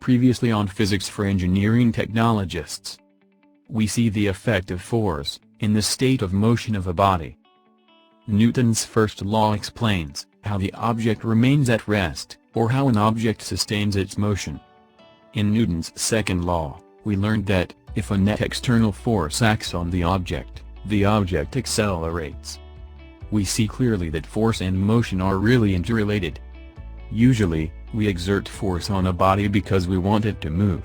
previously on Physics for Engineering Technologists. We see the effect of force in the state of motion of a body. Newton's first law explains how the object remains at rest, or how an object sustains its motion. In Newton's second law, we learned that, if a net external force acts on the object accelerates. We see clearly that force and motion are really interrelated. Usually, we exert force on a body because we want it to move.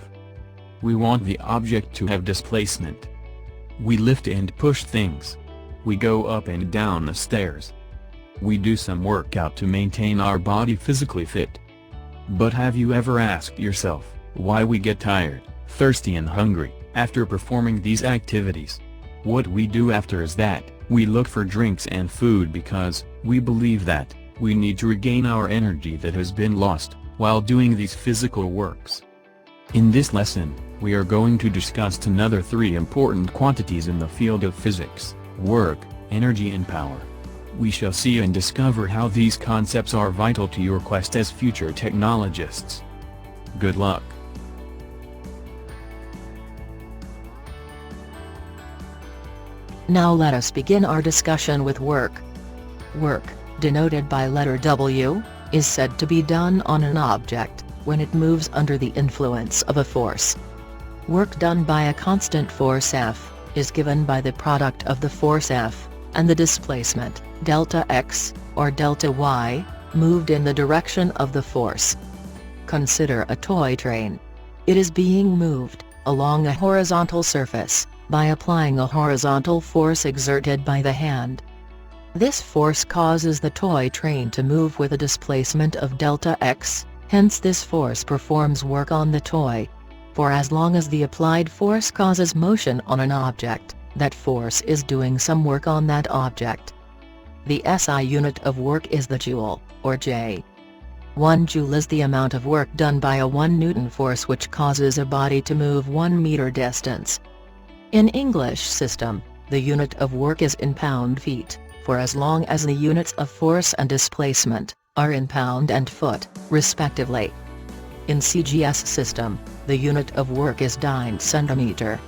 We want the object to have displacement. We lift and push things. We go up and down the stairs. We do some workout to maintain our body physically fit. But have you ever asked yourself why we get tired, thirsty and hungry after performing these activities? What we do after is that we look for drinks and food because we believe that we need to regain our energy that has been lost while doing these physical works. In this lesson, we are going to discuss another 3 important quantities in the field of physics: work, energy and power. We shall see and discover how these concepts are vital to your quest as future technologists. Good luck. Now let us begin our discussion with work. Work, denoted by letter W, is said to be done on an object when it moves under the influence of a force. Work done by a constant force F is given by the product of the force F and the displacement, delta x, or delta y, moved in the direction of the force. Consider a toy train. It is being moved along a horizontal surface by applying a horizontal force exerted by the hand. This force causes the toy train to move with a displacement of delta x, hence this force performs work on the toy. For as long as the applied force causes motion on an object, that force is doing some work on that object. The SI unit of work is the joule, or J. 1 joule is the amount of work done by a 1 Newton force which causes a body to move 1 meter distance. In English system, the unit of work is in pound-feet, for as long as the units of force and displacement are in pound and foot, respectively. In CGS system, the unit of work is dyne centimeter.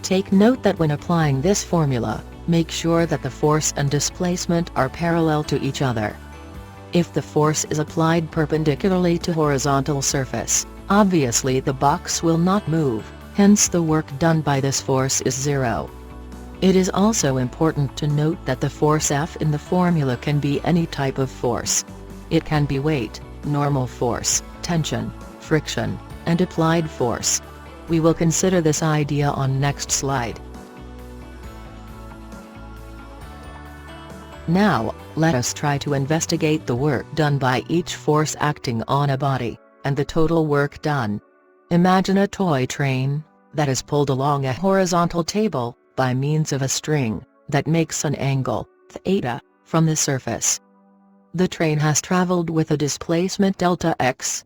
Take note that when applying this formula, make sure that the force and displacement are parallel to each other. If the force is applied perpendicularly to horizontal surface, obviously the box will not move, hence the work done by this force is 0. It is also important to note that the force F in the formula can be any type of force. It can be weight, normal force, tension, friction, and applied force. We will consider this idea on next slide. Now, let us try to investigate the work done by each force acting on a body, and the total work done. Imagine a toy train that is pulled along a horizontal table by means of a string that makes an angle, theta, from the surface. The train has traveled with a displacement delta x.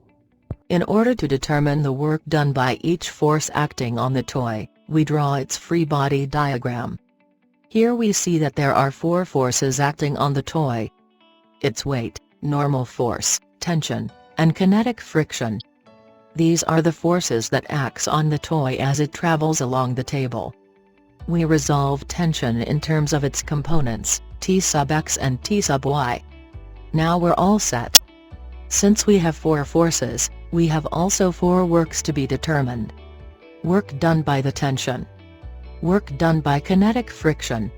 In order to determine the work done by each force acting on the toy, we draw its free body diagram. Here we see that there are 4 forces acting on the toy. Its weight, normal force, tension, and kinetic friction. These are the forces that acts on the toy as it travels along the table. We resolve tension in terms of its components, T sub x and T sub y. Now we're all set. Since we have 4 forces, we have also 4 works to be determined. Work done by the tension. Work done by kinetic friction.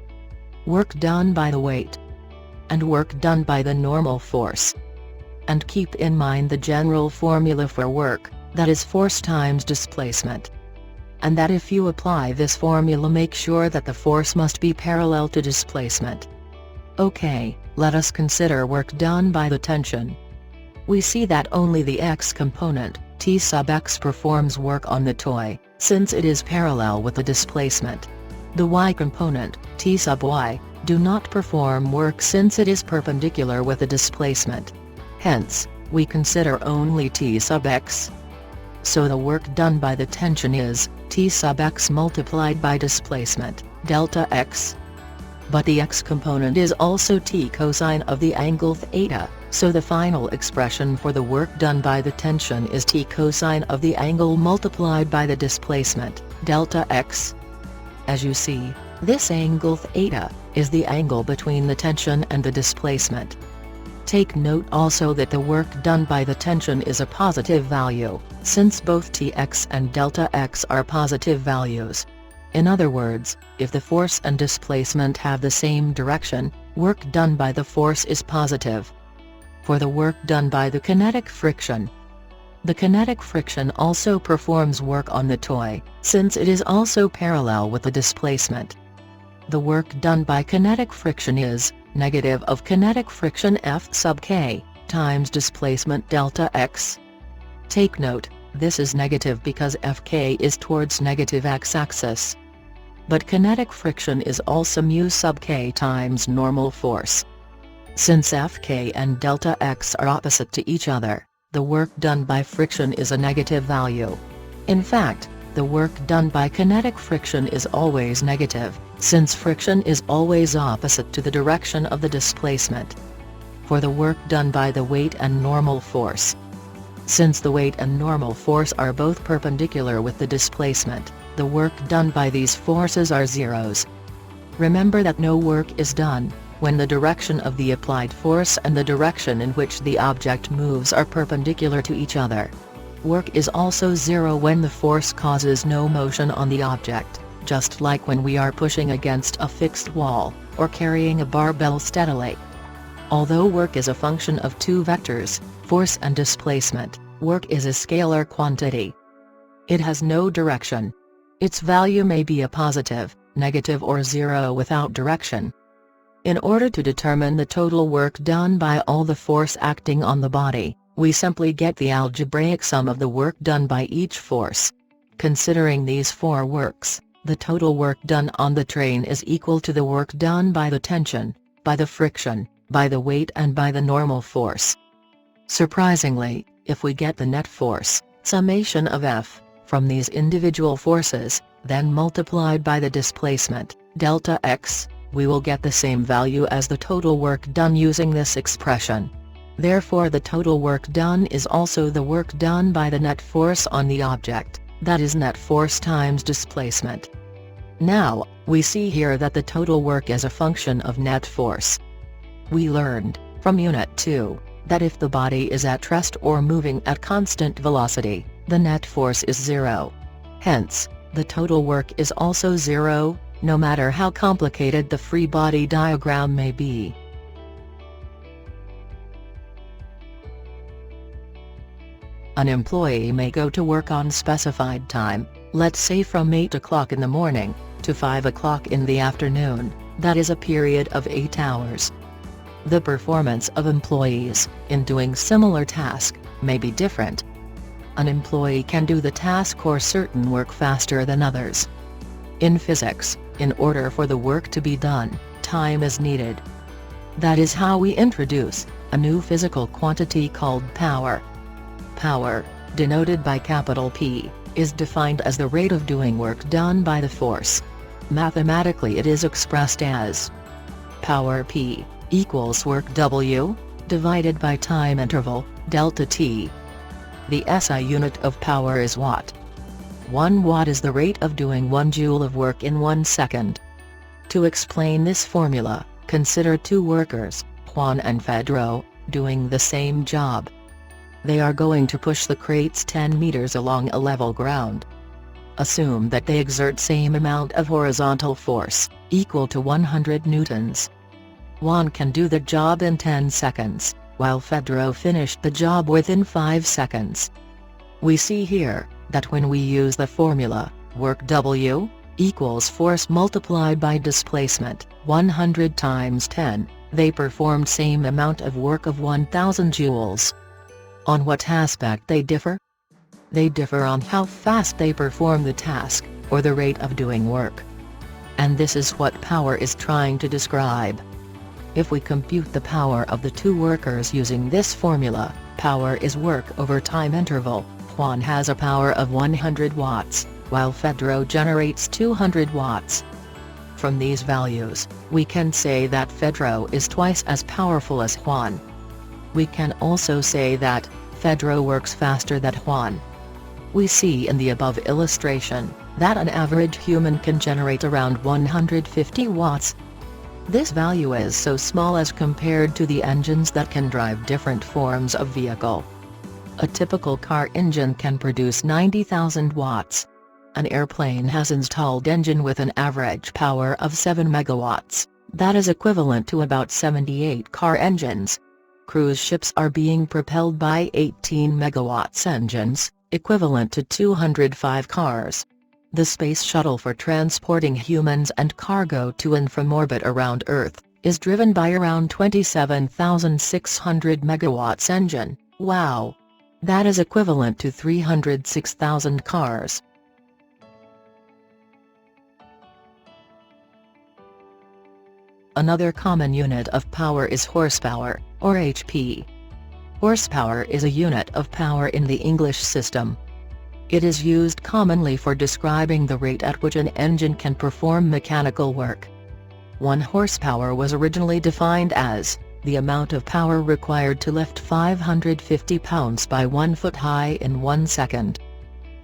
Work done by the weight. And work done by the normal force. And keep in mind the general formula for work, that is force times displacement. And that if you apply this formula, make sure that the force must be parallel to displacement. Okay, let us consider work done by the tension. We see that only the x component, T sub x, performs work on the toy, since it is parallel with the displacement. The y component, T sub y, do not perform work since it is perpendicular with the displacement. Hence, we consider only T sub x. So the work done by the tension is T sub x multiplied by displacement, delta x. But the x component is also T cosine of the angle theta, So the final expression for the work done by the tension is T cosine of the angle multiplied by the displacement, delta x. As you see, this angle theta is the angle between the tension and the displacement. Take note also that the work done by the tension is a positive value, since both Tx and delta x are positive values. In other words, if the force and displacement have the same direction, work done by the force is positive. For the work done by the kinetic friction, the kinetic friction also performs work on the toy, since it is also parallel with the displacement. The work done by kinetic friction is negative of kinetic friction F sub k times displacement delta x. Take note, this is negative because Fk is towards negative x-axis. But kinetic friction is also mu sub k times normal force. Since Fk and delta x are opposite to each other, the work done by friction is a negative value. In fact, the work done by kinetic friction is always negative, since friction is always opposite to the direction of the displacement. For the work done by the weight and normal force, since the weight and normal force are both perpendicular with the displacement, the work done by these forces are zeros. Remember that no work is done when the direction of the applied force and the direction in which the object moves are perpendicular to each other. Work is also zero when the force causes no motion on the object, just like when we are pushing against a fixed wall, or carrying a barbell steadily. Although work is a function of two vectors, force and displacement, work is a scalar quantity. It has no direction. Its value may be a positive, negative or zero without direction. In order to determine the total work done by all the force acting on the body, we simply get the algebraic sum of the work done by each force. Considering these four works, the total work done on the train is equal to the work done by the tension, by the friction, by the weight and by the normal force. Surprisingly, if we get the net force, summation of F, from these individual forces, then multiplied by the displacement, delta x, we will get the same value as the total work done using this expression. Therefore the total work done is also the work done by the net force on the object, that is net force times displacement. Now, we see here that the total work is a function of net force. We learned, from Unit 2, that if the body is at rest or moving at constant velocity, the net force is zero. Hence, the total work is also zero, no matter how complicated the free body diagram may be. An employee may go to work on specified time, let's say from 8 o'clock in the morning, to 5 o'clock in the afternoon, that is a period of 8 hours. The performance of employees, in doing similar tasks, may be different. An employee can do the task or certain work faster than others. In physics, in order for the work to be done, time is needed. That is how we introduce a new physical quantity called power. Power, denoted by capital P, is defined as the rate of doing work done by the force. Mathematically it is expressed as power P equals work W, divided by time interval, delta T. The SI unit of power is watt. 1 watt is the rate of doing 1 joule of work in 1 second. To explain this formula, consider two workers, Juan and Pedro, doing the same job. They are going to push the crates 10 meters along a level ground. Assume that they exert same amount of horizontal force, equal to 100 newtons. Juan can do the job in 10 seconds, while Pedro finished the job within 5 seconds. We see here, that when we use the formula, work W, equals force multiplied by displacement, 100 times 10, they performed same amount of work of 1000 joules. On what aspect they differ? They differ on how fast they perform the task, or the rate of doing work. And this is what power is trying to describe. If we compute the power of the two workers using this formula, power is work over time interval. Juan has a power of 100 watts, while Pedro generates 200 watts. From these values, we can say that Pedro is twice as powerful as Juan. We can also say that Pedro works faster than Juan. We see in the above illustration that an average human can generate around 150 watts. This value is so small as compared to the engines that can drive different forms of vehicle. A typical car engine can produce 90,000 watts. An airplane has installed engine with an average power of 7 megawatts, that is equivalent to about 78 car engines. Cruise ships are being propelled by 18 megawatts engines, equivalent to 205 cars. The space shuttle for transporting humans and cargo to and from orbit around Earth, is driven by around 27,600 megawatts engine. Wow! That is equivalent to 306,000 cars. Another common unit of power is horsepower, or HP. Horsepower is a unit of power in the English system. It is used commonly for describing the rate at which an engine can perform mechanical work. 1 horsepower was originally defined as the amount of power required to lift 550 pounds by 1 foot high in 1 second.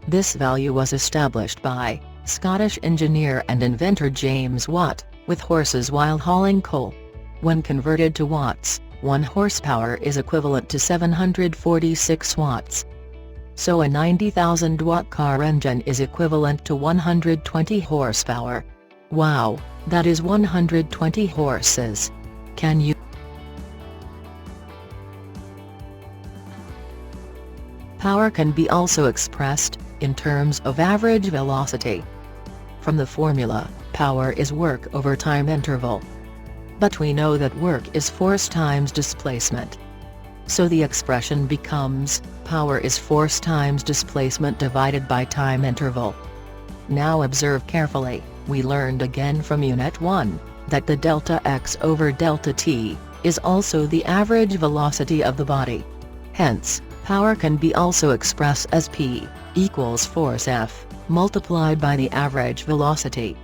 This value was established by Scottish engineer and inventor James Watt, with horses while hauling coal. When converted to watts, 1 horsepower is equivalent to 746 watts. So a 90,000 watt car engine is equivalent to 120 horsepower. Wow, that is 120 horses. Can you? Power can be also expressed in terms of average velocity. From the formula, power is work over time interval. But we know that work is force times displacement. So the expression becomes, power is force times displacement divided by time interval. Now observe carefully, we learned again from Unit 1, that the delta x over delta t, is also the average velocity of the body. Hence, power can be also expressed as P equals force F, multiplied by the average velocity.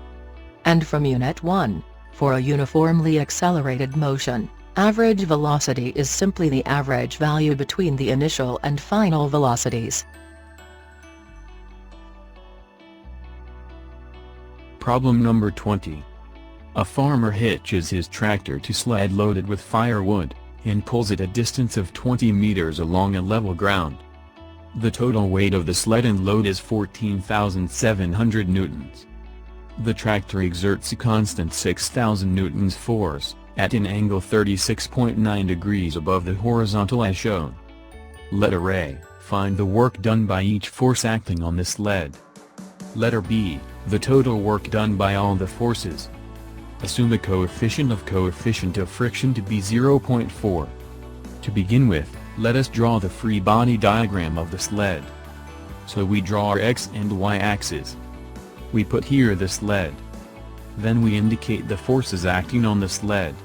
And from Unit 1, for a uniformly accelerated motion, average velocity is simply the average value between the initial and final velocities. Problem number 20. A farmer hitches his tractor to sled loaded with firewood, and pulls it a distance of 20 meters along a level ground. The total weight of the sled and load is 14,700 newtons. The tractor exerts a constant 6,000 newtons force, at an angle 36.9 degrees above the horizontal as shown. Letter A, find the work done by each force acting on the sled. Letter B, the total work done by all the forces. Assume the coefficient of friction to be 0.4. To begin with, let us draw the free body diagram of the sled. So we draw our x and y axes. We put here the sled. Then we indicate the forces acting on the sled.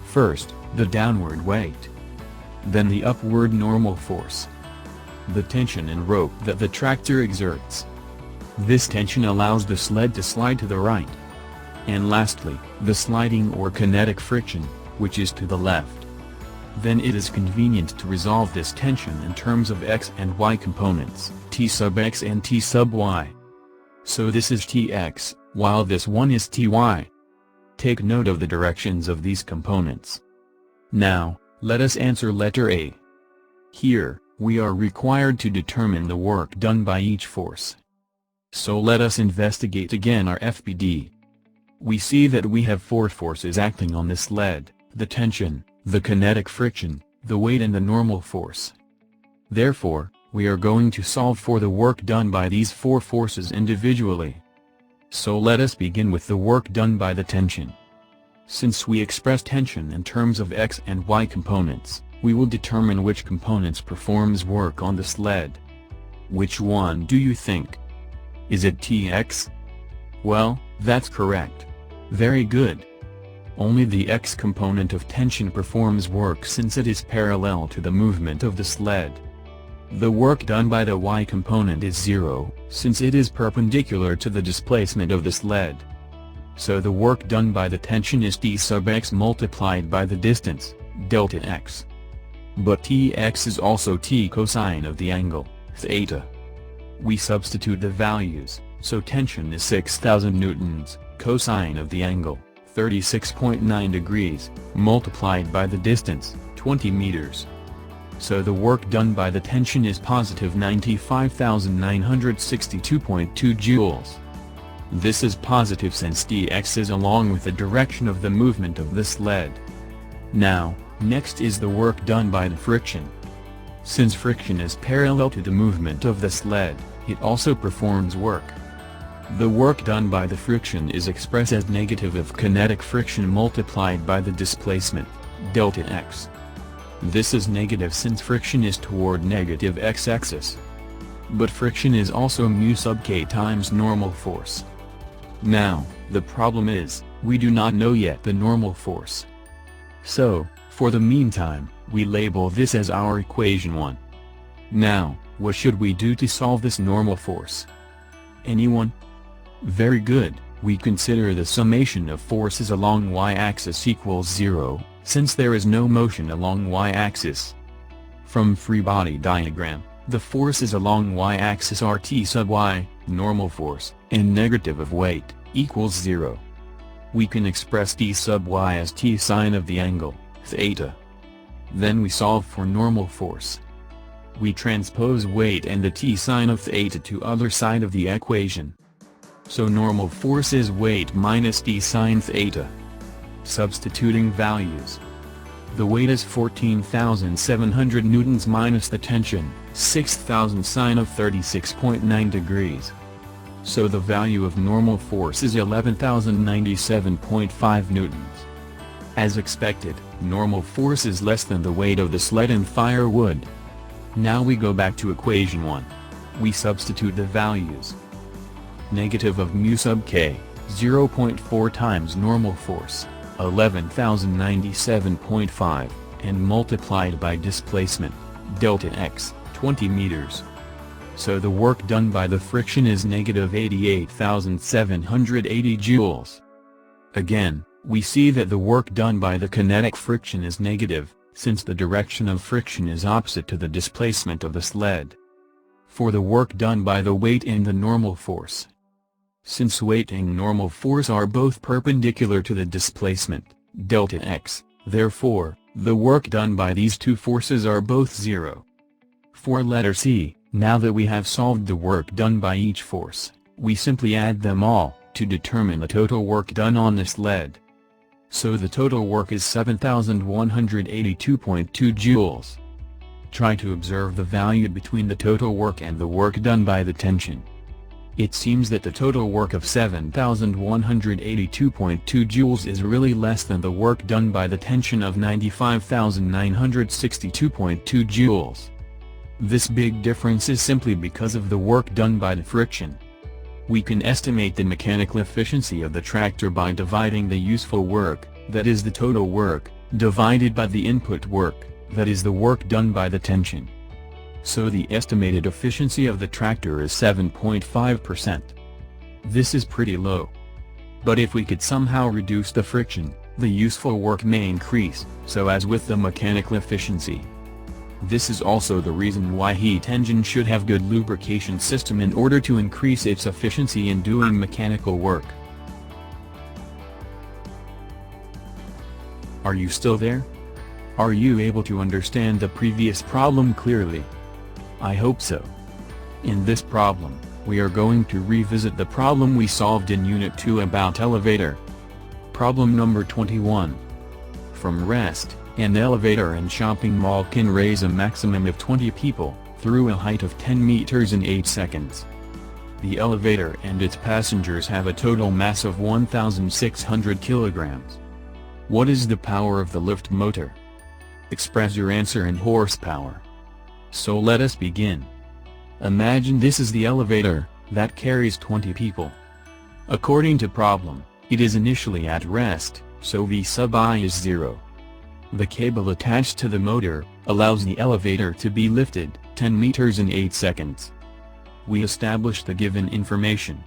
First, the downward weight. Then the upward normal force. The tension and rope that the tractor exerts. This tension allows the sled to slide to the right. And lastly, the sliding or kinetic friction, which is to the left. Then it is convenient to resolve this tension in terms of x and y components, t sub x and t sub y. So this is tx, while this one is ty. Take note of the directions of these components. Now, let us answer letter A. Here, we are required to determine the work done by each force. So let us investigate again our FBD. We see that we have 4 forces acting on the sled: the tension, the kinetic friction, the weight and the normal force. Therefore, we are going to solve for the work done by these 4 forces individually. So let us begin with the work done by the tension. Since we express tension in terms of x and y components, we will determine which components performs work on the sled. Which one do you think? Is it Tx? Well, that's correct. Very good. Only the x component of tension performs work since it is parallel to the movement of the sled. The work done by the y component is 0, since it is perpendicular to the displacement of the sled. So the work done by the tension is T sub x multiplied by the distance, delta x. but Tx is also t cosine of the angle, theta. We substitute the values, so tension is 6,000 newtons, cosine of the angle, 36.9 degrees, multiplied by the distance, 20 meters. So the work done by the tension is positive 95,962.2 joules. This is positive since dx is along with the direction of the movement of the sled. Now, next is the work done by the friction. Since friction is parallel to the movement of the sled, it also performs work. The work done by the friction is expressed as negative of kinetic friction multiplied by the displacement, delta x. This is negative since friction is toward negative x-axis. But friction is also mu sub k times normal force. Now, the problem is, we do not know yet the normal force. So, for the meantime, we label this as our equation 1. Now, what should we do to solve this normal force? Anyone? Very good, we consider the summation of forces along y-axis equals 0, since there is no motion along y-axis. From free body diagram, the forces along y-axis are T sub y, normal force, and negative of weight, equals 0. We can express T sub y as T sine of the angle, theta. Then we solve for normal force. We transpose weight and the T sine of theta to other side of the equation. So normal force is weight minus T sine theta. Substituting values. The weight is 14,700 newtons minus the tension, 6,000 sine of 36.9 degrees. So the value of normal force is 11,097.5 newtons. As expected, normal force is less than the weight of the sled and firewood. Now we go back to equation 1. We substitute the values. Negative of mu sub k, 0.4 times normal force, 11,097.5, and multiplied by displacement, delta x, 20 meters. So the work done by the friction is negative 88,780 joules. Again, we see that the work done by the kinetic friction is negative, since the direction of friction is opposite to the displacement of the sled. For the work done by the weight and the normal force. Since weight and normal force are both perpendicular to the displacement, delta x, therefore, the work done by these two forces are both 0. For letter C, now that we have solved the work done by each force, we simply add them all, to determine the total work done on the sled. So the total work is 7,182.2 joules. Try to observe the value between the total work and the work done by the tension. It seems that the total work of 7,182.2 joules is really less than the work done by the tension of 95,962.2 joules. This big difference is simply because of the work done by the friction. We can estimate the mechanical efficiency of the tractor by dividing the useful work, that is the total work, divided by the input work, that is the work done by the tension. So the estimated efficiency of the tractor is 7.5%. This is pretty low. But if we could somehow reduce the friction, the useful work may increase, so as with the mechanical efficiency. This is also the reason why heat engine should have good lubrication system in order to increase its efficiency in doing mechanical work. Are you still there? Are you able to understand the previous problem clearly? I hope so. In this problem, we are going to revisit the problem we solved in Unit 2 about elevator. Problem number 21. From rest, an elevator and shopping mall can raise a maximum of 20 people, through a height of 10 meters in 8 seconds. The elevator and its passengers have a total mass of 1,600 kilograms. What is the power of the lift motor? Express your answer in horsepower. So let us begin. Imagine this is the elevator, that carries 20 people. According to problem, it is initially at rest, so V sub I is 0. The cable attached to the motor, allows the elevator to be lifted, 10 meters in 8 seconds. We establish the given information.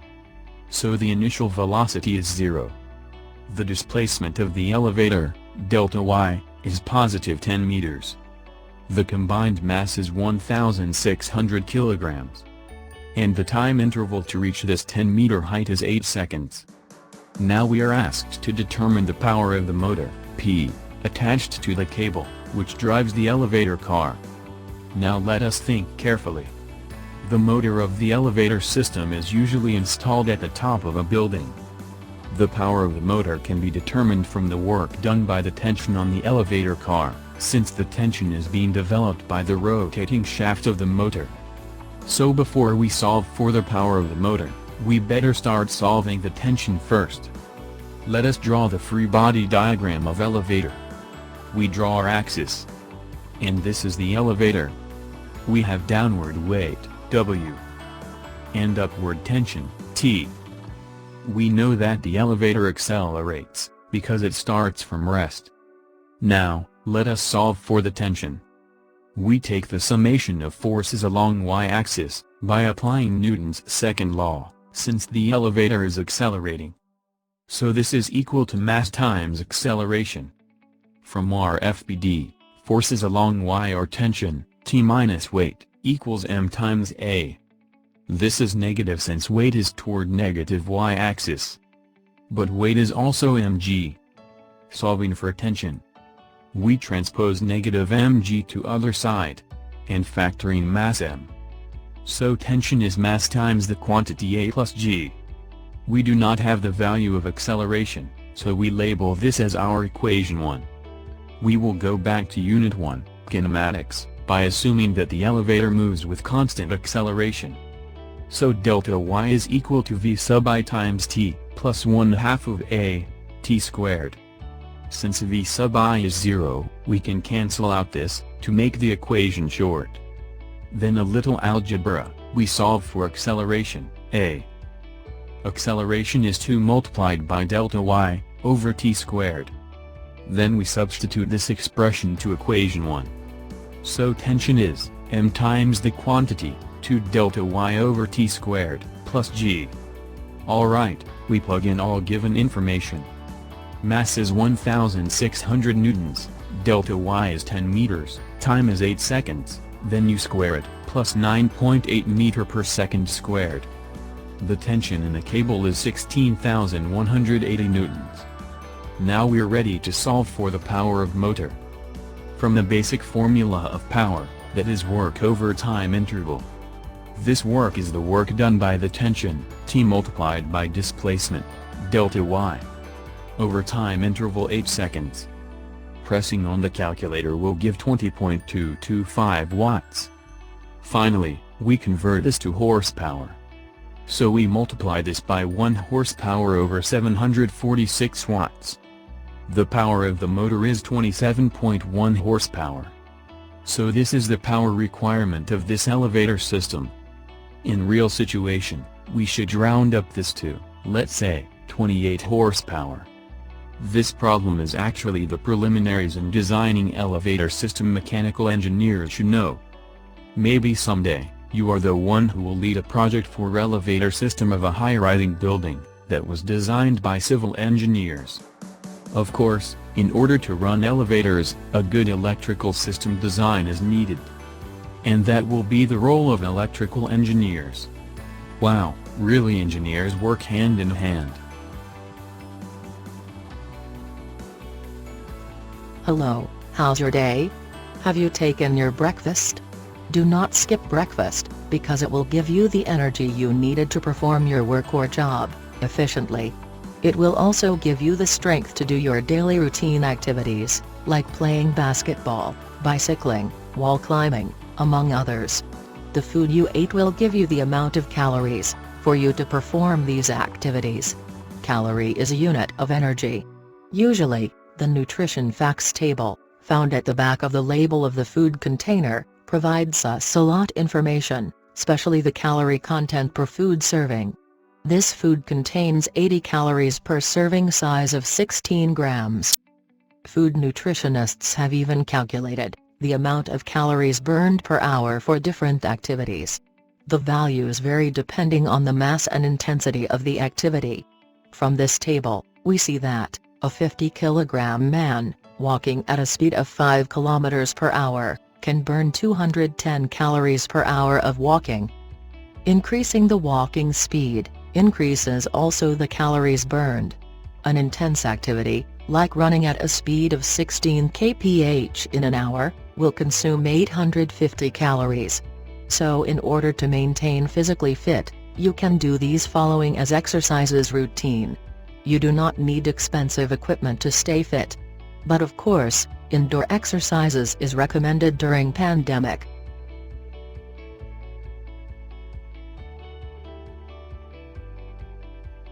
So the initial velocity is 0. The displacement of the elevator, delta y, is positive 10 meters. The combined mass is 1,600 kilograms. And the time interval to reach this 10-meter height is 8 seconds. Now we are asked to determine the power of the motor, P, attached to the cable, which drives the elevator car. Now let us think carefully. The motor of the elevator system is usually installed at the top of a building. The power of the motor can be determined from the work done by the tension on the elevator car, since the tension is being developed by the rotating shaft of the motor. So before we solve for the power of the motor, we better start solving the tension first. Let us draw the free body diagram of elevator. We draw our axis. And this is the elevator. We have downward weight, W, and upward tension, T. We know that the elevator accelerates, because it starts from rest. Now, let us solve for the tension. We take the summation of forces along y-axis, by applying Newton's second law, since the elevator is accelerating. So this is equal to mass times acceleration. From RFBD, forces along y are tension, T minus weight, equals m times a. This is negative since weight is toward negative y-axis. But weight is also mg. Solving for tension, we transpose negative mg to other side, and factoring mass m. So tension is mass times the quantity a plus g. We do not have the value of acceleration, so we label this as our equation 1. We will go back to unit 1, kinematics, by assuming that the elevator moves with constant acceleration. So delta y is equal to v sub I times t, plus 1/2 of a, t squared. Since v sub I is 0, we can cancel out this, to make the equation short. Then a little algebra, we solve for acceleration, a. Acceleration is 2 multiplied by delta y, over t squared. Then we substitute this expression to equation 1. So tension is, m times the quantity, 2 delta y over t squared, plus g. Alright, we plug in all given information. Mass is 1,600 newtons, delta y is 10 meters, time is 8 seconds, then you square it, plus 9.8 meter per second squared. The tension in the cable is 16,180 newtons. Now we're ready to solve for the power of motor. From the basic formula of power, that is work over time interval. This work is the work done by the tension, T multiplied by displacement, delta y. Over time interval 8 seconds. Pressing on the calculator will give 20.225 watts. Finally, we convert this to horsepower. So we multiply this by 1 horsepower over 746 watts. The power of the motor is 27.1 horsepower. So this is the power requirement of this elevator system. In real situation, we should round up this to, let's say, 28 horsepower. This problem is actually the preliminaries in designing elevator system mechanical engineers should know. Maybe someday, you are the one who will lead a project for elevator system of a high-rising building, that was designed by civil engineers. Of course, in order to run elevators, a good electrical system design is needed. And that will be the role of electrical engineers. Wow, really engineers work hand in hand. Hello, how's your day? Have you taken your breakfast? Do not skip breakfast, because it will give you the energy you needed to perform your work or job efficiently. It will also give you the strength to do your daily routine activities, like playing basketball, bicycling, wall climbing, among others. The food you ate will give you the amount of calories for you to perform these activities. Calorie is a unit of energy. Usually, the nutrition facts table, found at the back of the label of the food container, provides us a lot information, especially the calorie content per food serving. This food contains 80 calories per serving size of 16 grams. Food nutritionists have even calculated the amount of calories burned per hour for different activities. The values vary depending on the mass and intensity of the activity. From this table, we see that a 50-kilogram man, walking at a speed of 5 km per hour, can burn 210 calories per hour of walking. Increasing the walking speed increases also the calories burned. An intense activity, like running at a speed of 16 kph in an hour, will consume 850 calories. So in order to maintain physically fit, you can do these following as exercises routine. You do not need expensive equipment to stay fit. But of course, indoor exercises is recommended during pandemic.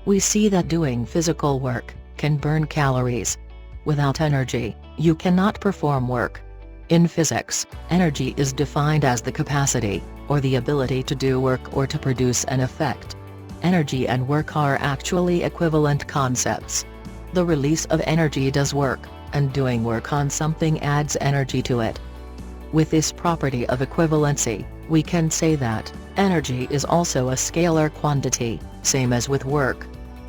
We see that doing physical work can burn calories. Without energy, you cannot perform work. In physics, energy is defined as the capacity, or the ability to do work or to produce an effect. Energy and work are actually equivalent concepts. The release of energy does work, and doing work on something adds energy to it. With this property of equivalency, we can say that energy is also a scalar quantity, same as with work.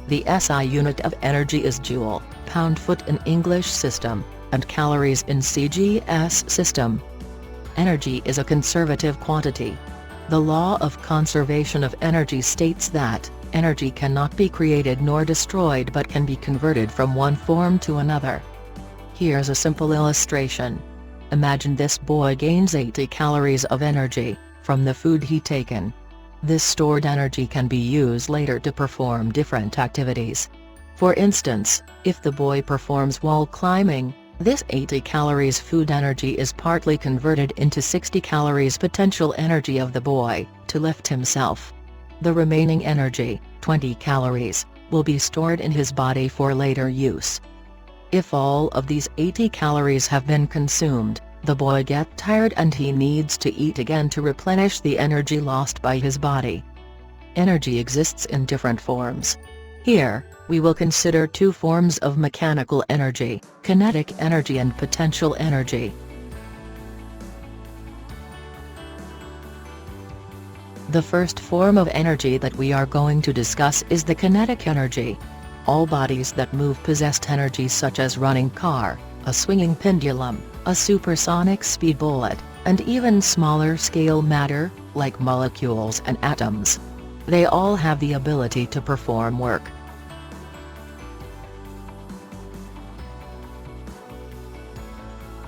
The SI unit of energy is joule, pound-foot in English system, and calories in CGS system. Energy is a conservative quantity. The law of conservation of energy states that energy cannot be created nor destroyed but can be converted from one form to another. Here's a simple illustration. Imagine this boy gains 80 calories of energy from the food he taken. This stored energy can be used later to perform different activities. For instance, if the boy performs wall climbing, this 80 calories food energy is partly converted into 60 calories potential energy of the boy, to lift himself. The remaining energy, 20 calories, will be stored in his body for later use. If all of these 80 calories have been consumed, the boy gets tired and he needs to eat again to replenish the energy lost by his body. Energy exists in different forms. Here, we will consider two forms of mechanical energy, kinetic energy and potential energy. The first form of energy that we are going to discuss is the kinetic energy. All bodies that move possess energy such as running car, a swinging pendulum, a supersonic speed bullet, and even smaller scale matter, like molecules and atoms. They all have the ability to perform work.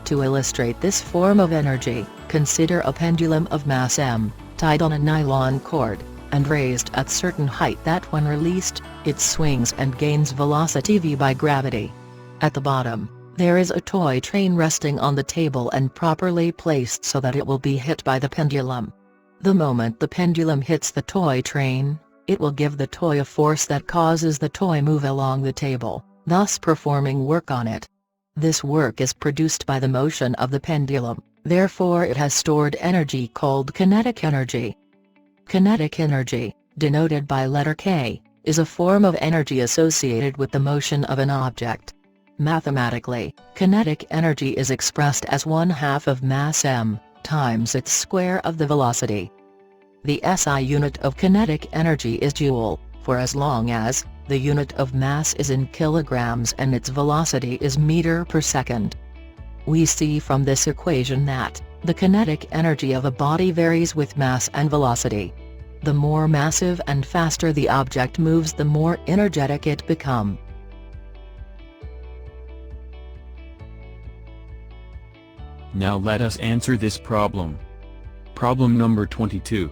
To illustrate this form of energy, consider a pendulum of mass m, tied on a nylon cord, and raised at certain height that when released, it swings and gains velocity v by gravity. At the bottom, there is a toy train resting on the table and properly placed so that it will be hit by the pendulum. The moment the pendulum hits the toy train, it will give the toy a force that causes the toy move along the table, thus performing work on it. This work is produced by the motion of the pendulum, therefore it has stored energy called kinetic energy. Kinetic energy, denoted by letter K, is a form of energy associated with the motion of an object. Mathematically, kinetic energy is expressed as 1/2 of mass m, times its square of the velocity. The SI unit of kinetic energy is joule, for as long as the unit of mass is in kilograms and its velocity is meter per second. We see from this equation that the kinetic energy of a body varies with mass and velocity. The more massive and faster the object moves, the more energetic it becomes. Now let us answer this problem. Problem number 22.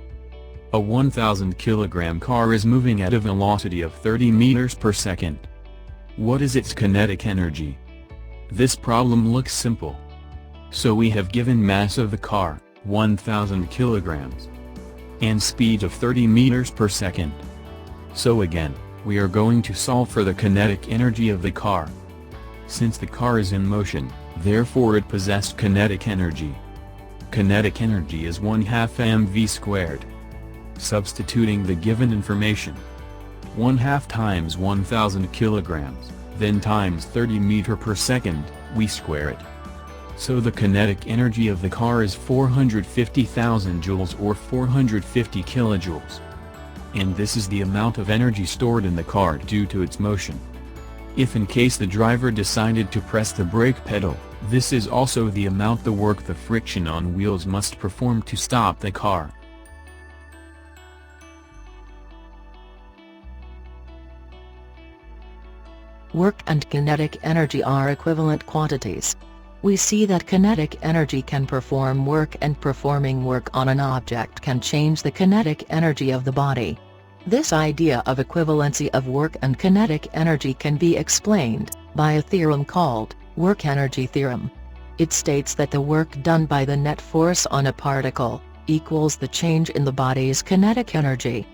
A 1000 kilogram car is moving at a velocity of 30 meters per second. What is its kinetic energy? This problem looks simple. So we have given mass of the car, 1000 kilograms, and speed of 30 meters per second. So again, we are going to solve for the kinetic energy of the car. Since the car is in motion, therefore it possessed kinetic energy. Kinetic energy is 1/2 mv squared. Substituting the given information, 1/2 times 1000 kilograms, then times 30 meter per second, we square it. So the kinetic energy of the car is 450,000 joules or 450 kilojoules. And this is the amount of energy stored in the car due to its motion. If in case the driver decided to press the brake pedal, This is also the amount the work the friction on wheels must perform to stop the car. Work and kinetic energy are equivalent quantities. We see that kinetic energy can perform work, and performing work on an object can change the kinetic energy of the body. This idea of equivalency of work and kinetic energy can be explained by a theorem called work-energy theorem. It states that the work done by the net force on a particle equals the change in the body's kinetic energy.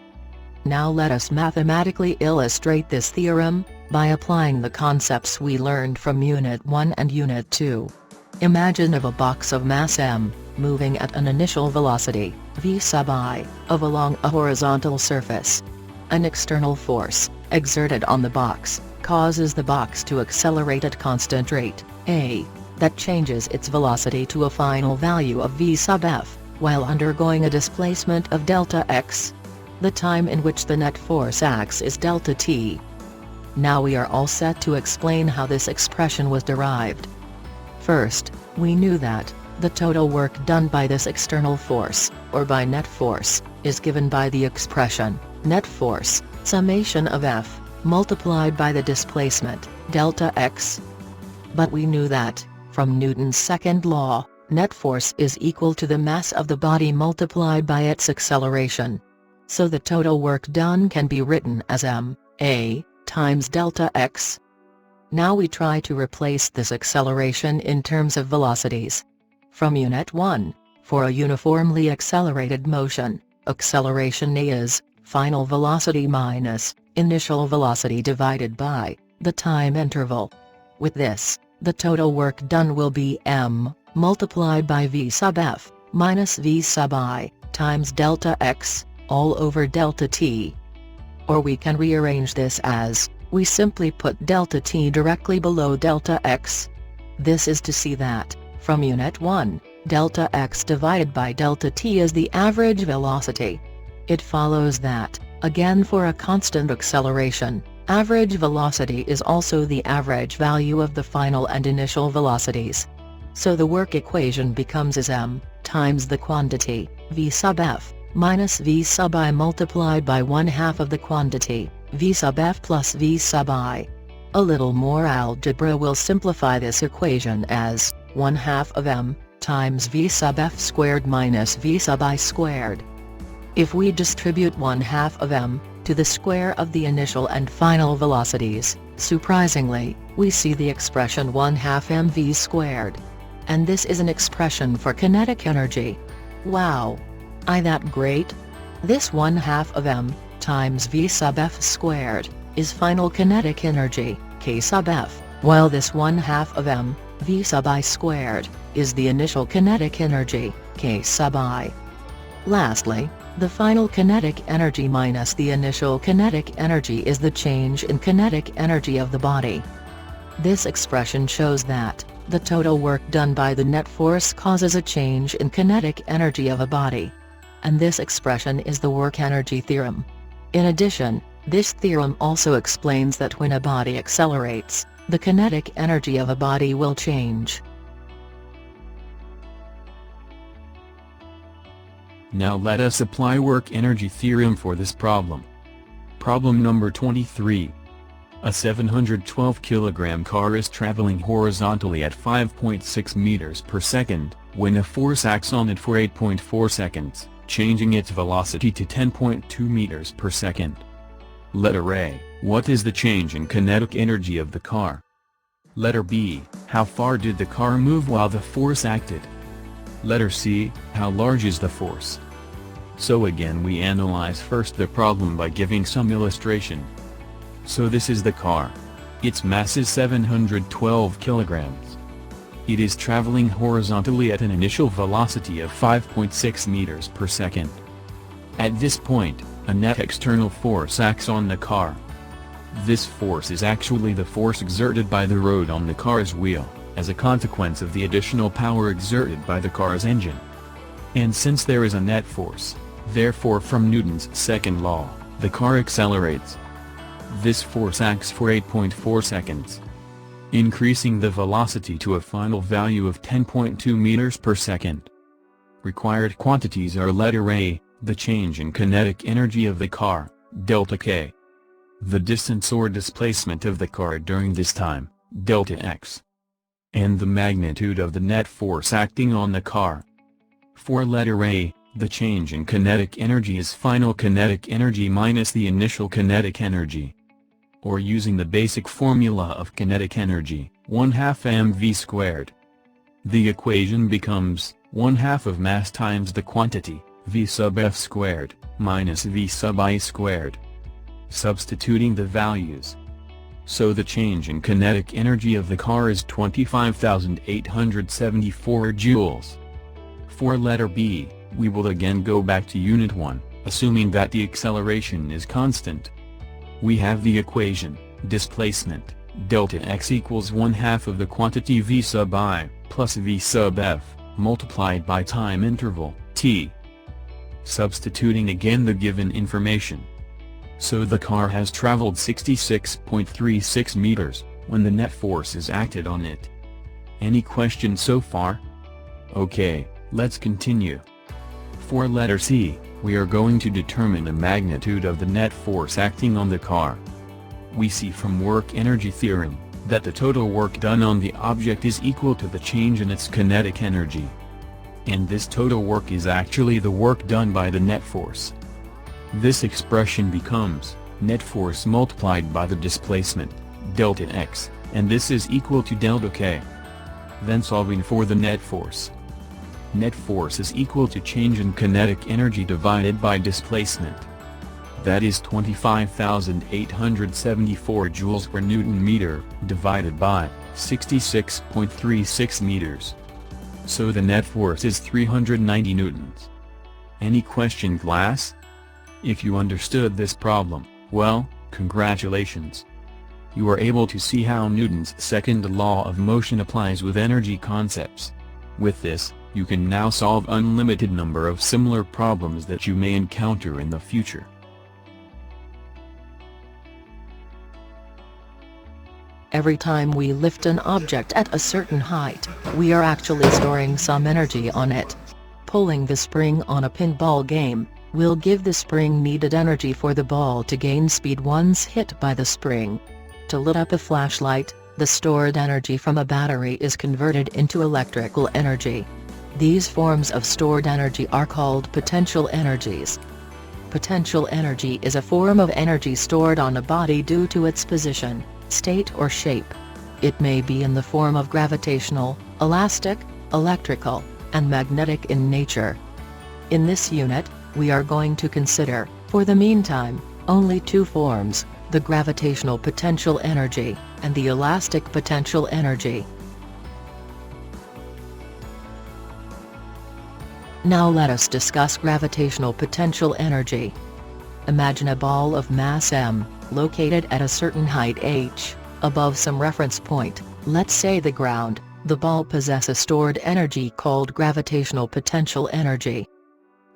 Now let us mathematically illustrate this theorem by applying the concepts we learned from Unit 1 and Unit 2. Imagine of a box of mass m, moving at an initial velocity, v sub I, of along a horizontal surface. An external force, exerted on the box, causes the box to accelerate at constant rate, a, that changes its velocity to a final value of v sub f, while undergoing a displacement of delta x. The time in which the net force acts is delta t. Now we are all set to explain how this expression was derived. First, we knew that the total work done by this external force, or by net force, is given by the expression, net force, summation of F, multiplied by the displacement, delta x. But we knew that, from Newton's second law, net force is equal to the mass of the body multiplied by its acceleration. So the total work done can be written as m(a) times delta x. Now we try to replace this acceleration in terms of velocities. From Unit 1, for a uniformly accelerated motion, acceleration A is final velocity minus initial velocity divided by the time interval. With this, the total work done will be m multiplied by v sub f minus v sub I times delta x all over delta t. Or we can rearrange this as, we simply put delta t directly below delta x. This is to see that, from Unit 1, delta x divided by delta t is the average velocity. It follows that, again for a constant acceleration, average velocity is also the average value of the final and initial velocities. So the work equation becomes as m times the quantity, v sub f, minus v sub I multiplied by 1/2 of the quantity, v sub f plus v sub I. A little more algebra will simplify this equation as 1/2 of m times v sub f squared minus v sub I squared. If we distribute 1/2 of m to the square of the initial and final velocities, surprisingly, we see the expression 1/2 mv squared. And this is an expression for kinetic energy. Wow! Ain't that great? This 1/2 of m times v sub f squared is final kinetic energy, k sub f, while this 1/2 of m v sub I squared is the initial kinetic energy, k sub I. Lastly, the final kinetic energy minus the initial kinetic energy is the change in kinetic energy of the body. This expression shows that the total work done by the net force causes a change in kinetic energy of a body. And this expression is the work-energy theorem. In addition, this theorem also explains that when a body accelerates, the kinetic energy of a body will change. Now let us apply work-energy theorem for this problem. Problem number 23. A 712 kg car is traveling horizontally at 5.6 meters per second, when a force acts on it for 8.4 seconds, changing its velocity to 10.2 meters per second. Letter A, what is the change in kinetic energy of the car? Letter B, how far did the car move while the force acted? Letter C, how large is the force? So again we analyze first the problem by giving some illustration. So this is the car. Its mass is 712 kilograms. It is traveling horizontally at an initial velocity of 5.6 meters per second. At this point, a net external force acts on the car. This force is actually the force exerted by the road on the car's wheel, as a consequence of the additional power exerted by the car's engine. And since there is a net force, therefore from Newton's second law, the car accelerates. This force acts for 8.4 seconds. increasing the velocity to a final value of 10.2 meters per second. Required quantities are letter A, the change in kinetic energy of the car, delta K. The distance or displacement of the car during this time, delta X. And the magnitude of the net force acting on the car. For letter A, the change in kinetic energy is final kinetic energy minus the initial kinetic energy. Or using the basic formula of kinetic energy, 1/2 mv squared. The equation becomes 1/2 of mass times the quantity, v sub f squared, minus v sub I squared. Substituting the values. So the change in kinetic energy of the car is 25,874 joules. For letter B, we will again go back to unit 1, assuming that the acceleration is constant. We have the equation, displacement, delta x equals 1/2 of the quantity v sub I, plus v sub f, multiplied by time interval, t. Substituting again the given information. So the car has traveled 66.36 meters, when the net force is acted on it. Any questions so far? Okay, let's continue. For letter C, we are going to determine the magnitude of the net force acting on the car. We see from work-energy theorem, that the total work done on the object is equal to the change in its kinetic energy. And this total work is actually the work done by the net force. This expression becomes, net force multiplied by the displacement, delta x, and this is equal to delta k. Then solving for the net force. Net force is equal to change in kinetic energy divided by displacement. That is 25,874 joules per Newton meter, divided by 66.36 meters. So the net force is 390 newtons. Any question, class? If you understood this problem, well, congratulations. You are able to see how Newton's second law of motion applies with energy concepts. With this, you can now solve unlimited number of similar problems that you may encounter in the future. Every time we lift an object at a certain height, we are actually storing some energy on it. Pulling the spring on a pinball game will give the spring needed energy for the ball to gain speed once hit by the spring. To lit up a flashlight, the stored energy from a battery is converted into electrical energy. These forms of stored energy are called potential energies. Potential energy is a form of energy stored on a body due to its position, state or shape. It may be in the form of gravitational, elastic, electrical, and magnetic in nature. In this unit, we are going to consider, for the meantime, only two forms, the gravitational potential energy, and the elastic potential energy. Now let us discuss gravitational potential energy. Imagine a ball of mass m, located at a certain height h, above some reference point, let's say the ground. The ball possesses stored energy called gravitational potential energy.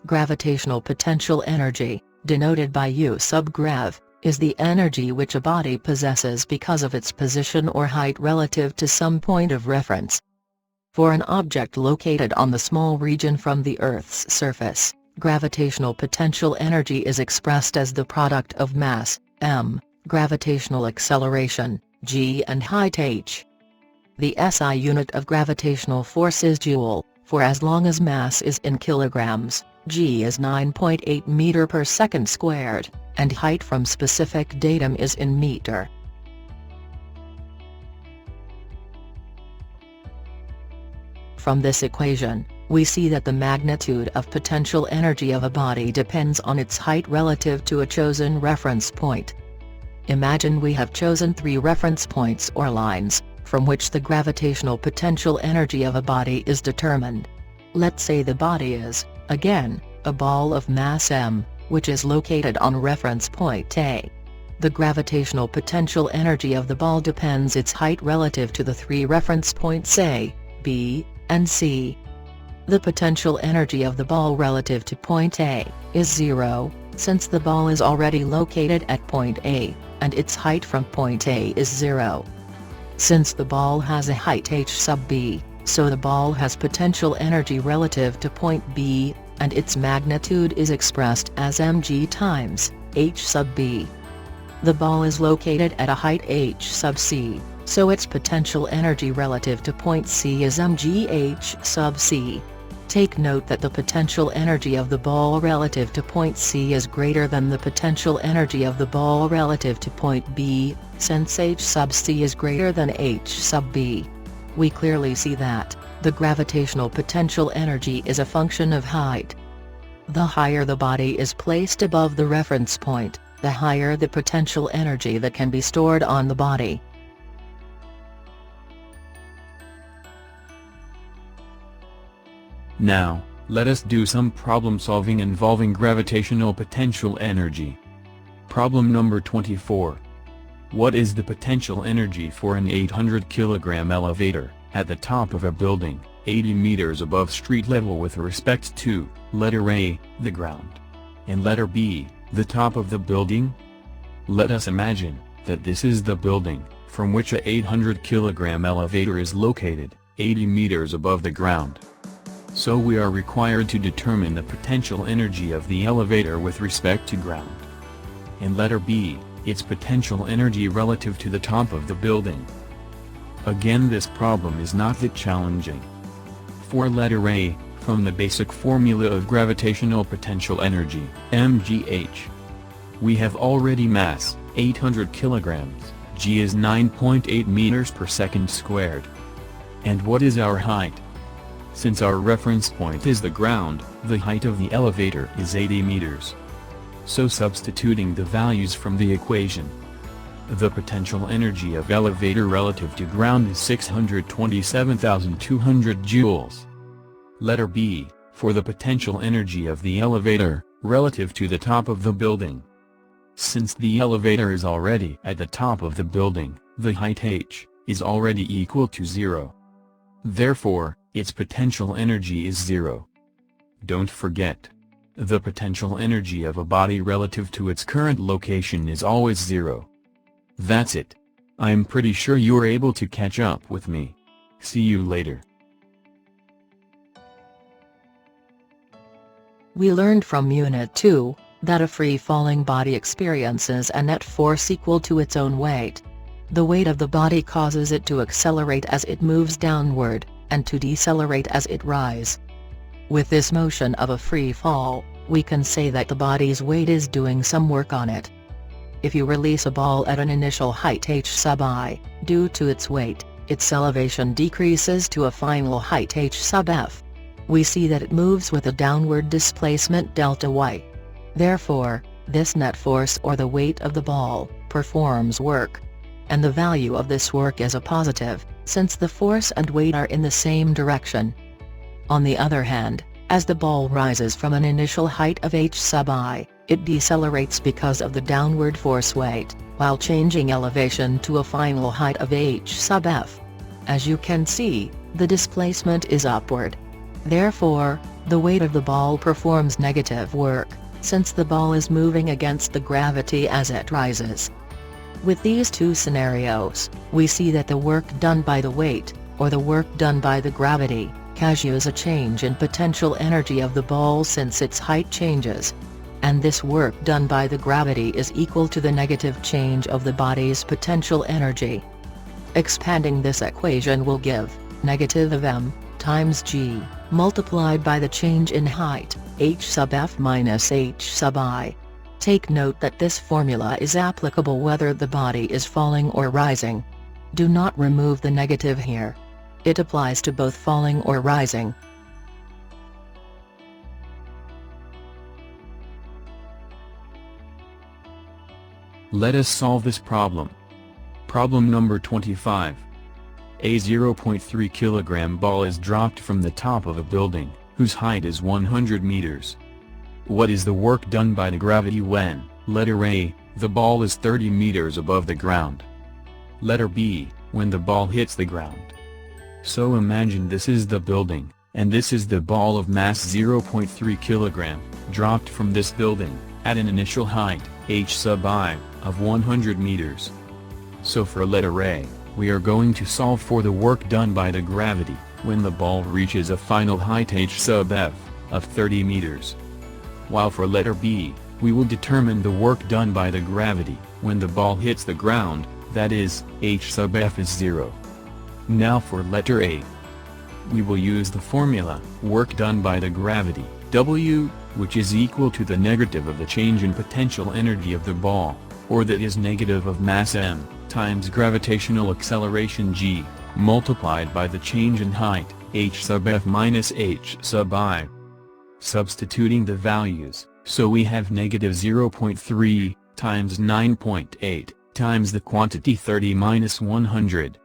Gravitational potential energy, denoted by U sub grav, is the energy which a body possesses because of its position or height relative to some point of reference. For an object located on the small region from the Earth's surface, gravitational potential energy is expressed as the product of mass, m, gravitational acceleration, g, and height h. The SI unit of gravitational force is joule, for as long as mass is in kilograms, g is 9.8 meter per second squared, and height from specific datum is in meter. From this equation, we see that the magnitude of potential energy of a body depends on its height relative to a chosen reference point. Imagine we have chosen 3 reference points or lines, from which the gravitational potential energy of a body is determined. Let's say the body is, again, a ball of mass m, which is located on reference point A. The gravitational potential energy of the ball depends its height relative to the 3 reference points A, B, and C. The potential energy of the ball relative to point A is 0, since the ball is already located at point A, and its height from point A is 0. Since the ball has a height h sub b, so the ball has potential energy relative to point B, and its magnitude is expressed as mg times h sub b. The ball is located at a height h sub c, so its potential energy relative to point C is mg h sub c. Take note that the potential energy of the ball relative to point C is greater than the potential energy of the ball relative to point B, since h sub c is greater than h sub b. We clearly see that the gravitational potential energy is a function of height. The higher the body is placed above the reference point, the higher the potential energy that can be stored on the body. Now, let us do some problem solving involving gravitational potential energy. Problem number 24. What is the potential energy for an 800 kg elevator, at the top of a building, 80 meters above street level with respect to, letter A, the ground, and letter B, the top of the building? Let us imagine that this is the building, from which a 800 kg elevator is located, 80 meters above the ground. So we are required to determine the potential energy of the elevator with respect to ground. And letter B, its potential energy relative to the top of the building. Again, this problem is not that challenging. For letter A, from the basic formula of gravitational potential energy, mgh. We have already mass, 800 kilograms, g is 9.8 meters per second squared. And what is our height? Since our reference point is the ground, the height of the elevator is 80 meters. So substituting the values from the equation, the potential energy of elevator relative to ground is 627,200 joules. Letter B, for the potential energy of the elevator, relative to the top of the building. Since the elevator is already at the top of the building, the height h is already equal to 0. Therefore, its potential energy is 0. Don't forget, the potential energy of a body relative to its current location is always 0. That's it. I'm pretty sure you're able to catch up with me. See you later. We learned from Unit 2, that a free-falling body experiences a net force equal to its own weight. The weight of the body causes it to accelerate as it moves downward, and to decelerate as it rises. With this motion of a free fall, we can say that the body's weight is doing some work on it. If you release a ball at an initial height h sub I, due to its weight, its elevation decreases to a final height h sub f. We see that it moves with a downward displacement delta y. Therefore, this net force or the weight of the ball, performs work. And the value of this work is a positive, since the force and weight are in the same direction. On the other hand, as the ball rises from an initial height of h sub I, it decelerates because of the downward force weight, while changing elevation to a final height of h sub f. As you can see, the displacement is upward. Therefore, the weight of the ball performs negative work, since the ball is moving against the gravity as it rises. With these two scenarios, we see that the work done by the weight, or the work done by the gravity, causes a change in potential energy of the ball since its height changes. And this work done by the gravity is equal to the negative change of the body's potential energy. Expanding this equation will give, negative of m, times g, multiplied by the change in height, h sub f minus h sub I. Take note that this formula is applicable whether the body is falling or rising. Do not remove the negative here. It applies to both falling or rising. Let us solve this problem. Problem number 25. A 0.3 kg ball is dropped from the top of a building, whose height is 100 meters. What is the work done by the gravity when, letter A, the ball is 30 meters above the ground? Letter B, when the ball hits the ground. So imagine this is the building, and this is the ball of mass 0.3 kg, dropped from this building, at an initial height, h sub I, of 100 meters. So for letter A, we are going to solve for the work done by the gravity, when the ball reaches a final height h sub f, of 30 meters. While for letter B, we will determine the work done by the gravity, when the ball hits the ground, that is, h sub f is 0. Now for letter A. We will use the formula, work done by the gravity, W, which is equal to the negative of the change in potential energy of the ball, or that is negative of mass m, times gravitational acceleration g, multiplied by the change in height, h sub f minus h sub I. Substituting the values, so we have negative 0.3, times 9.8, times the quantity 30 minus 100.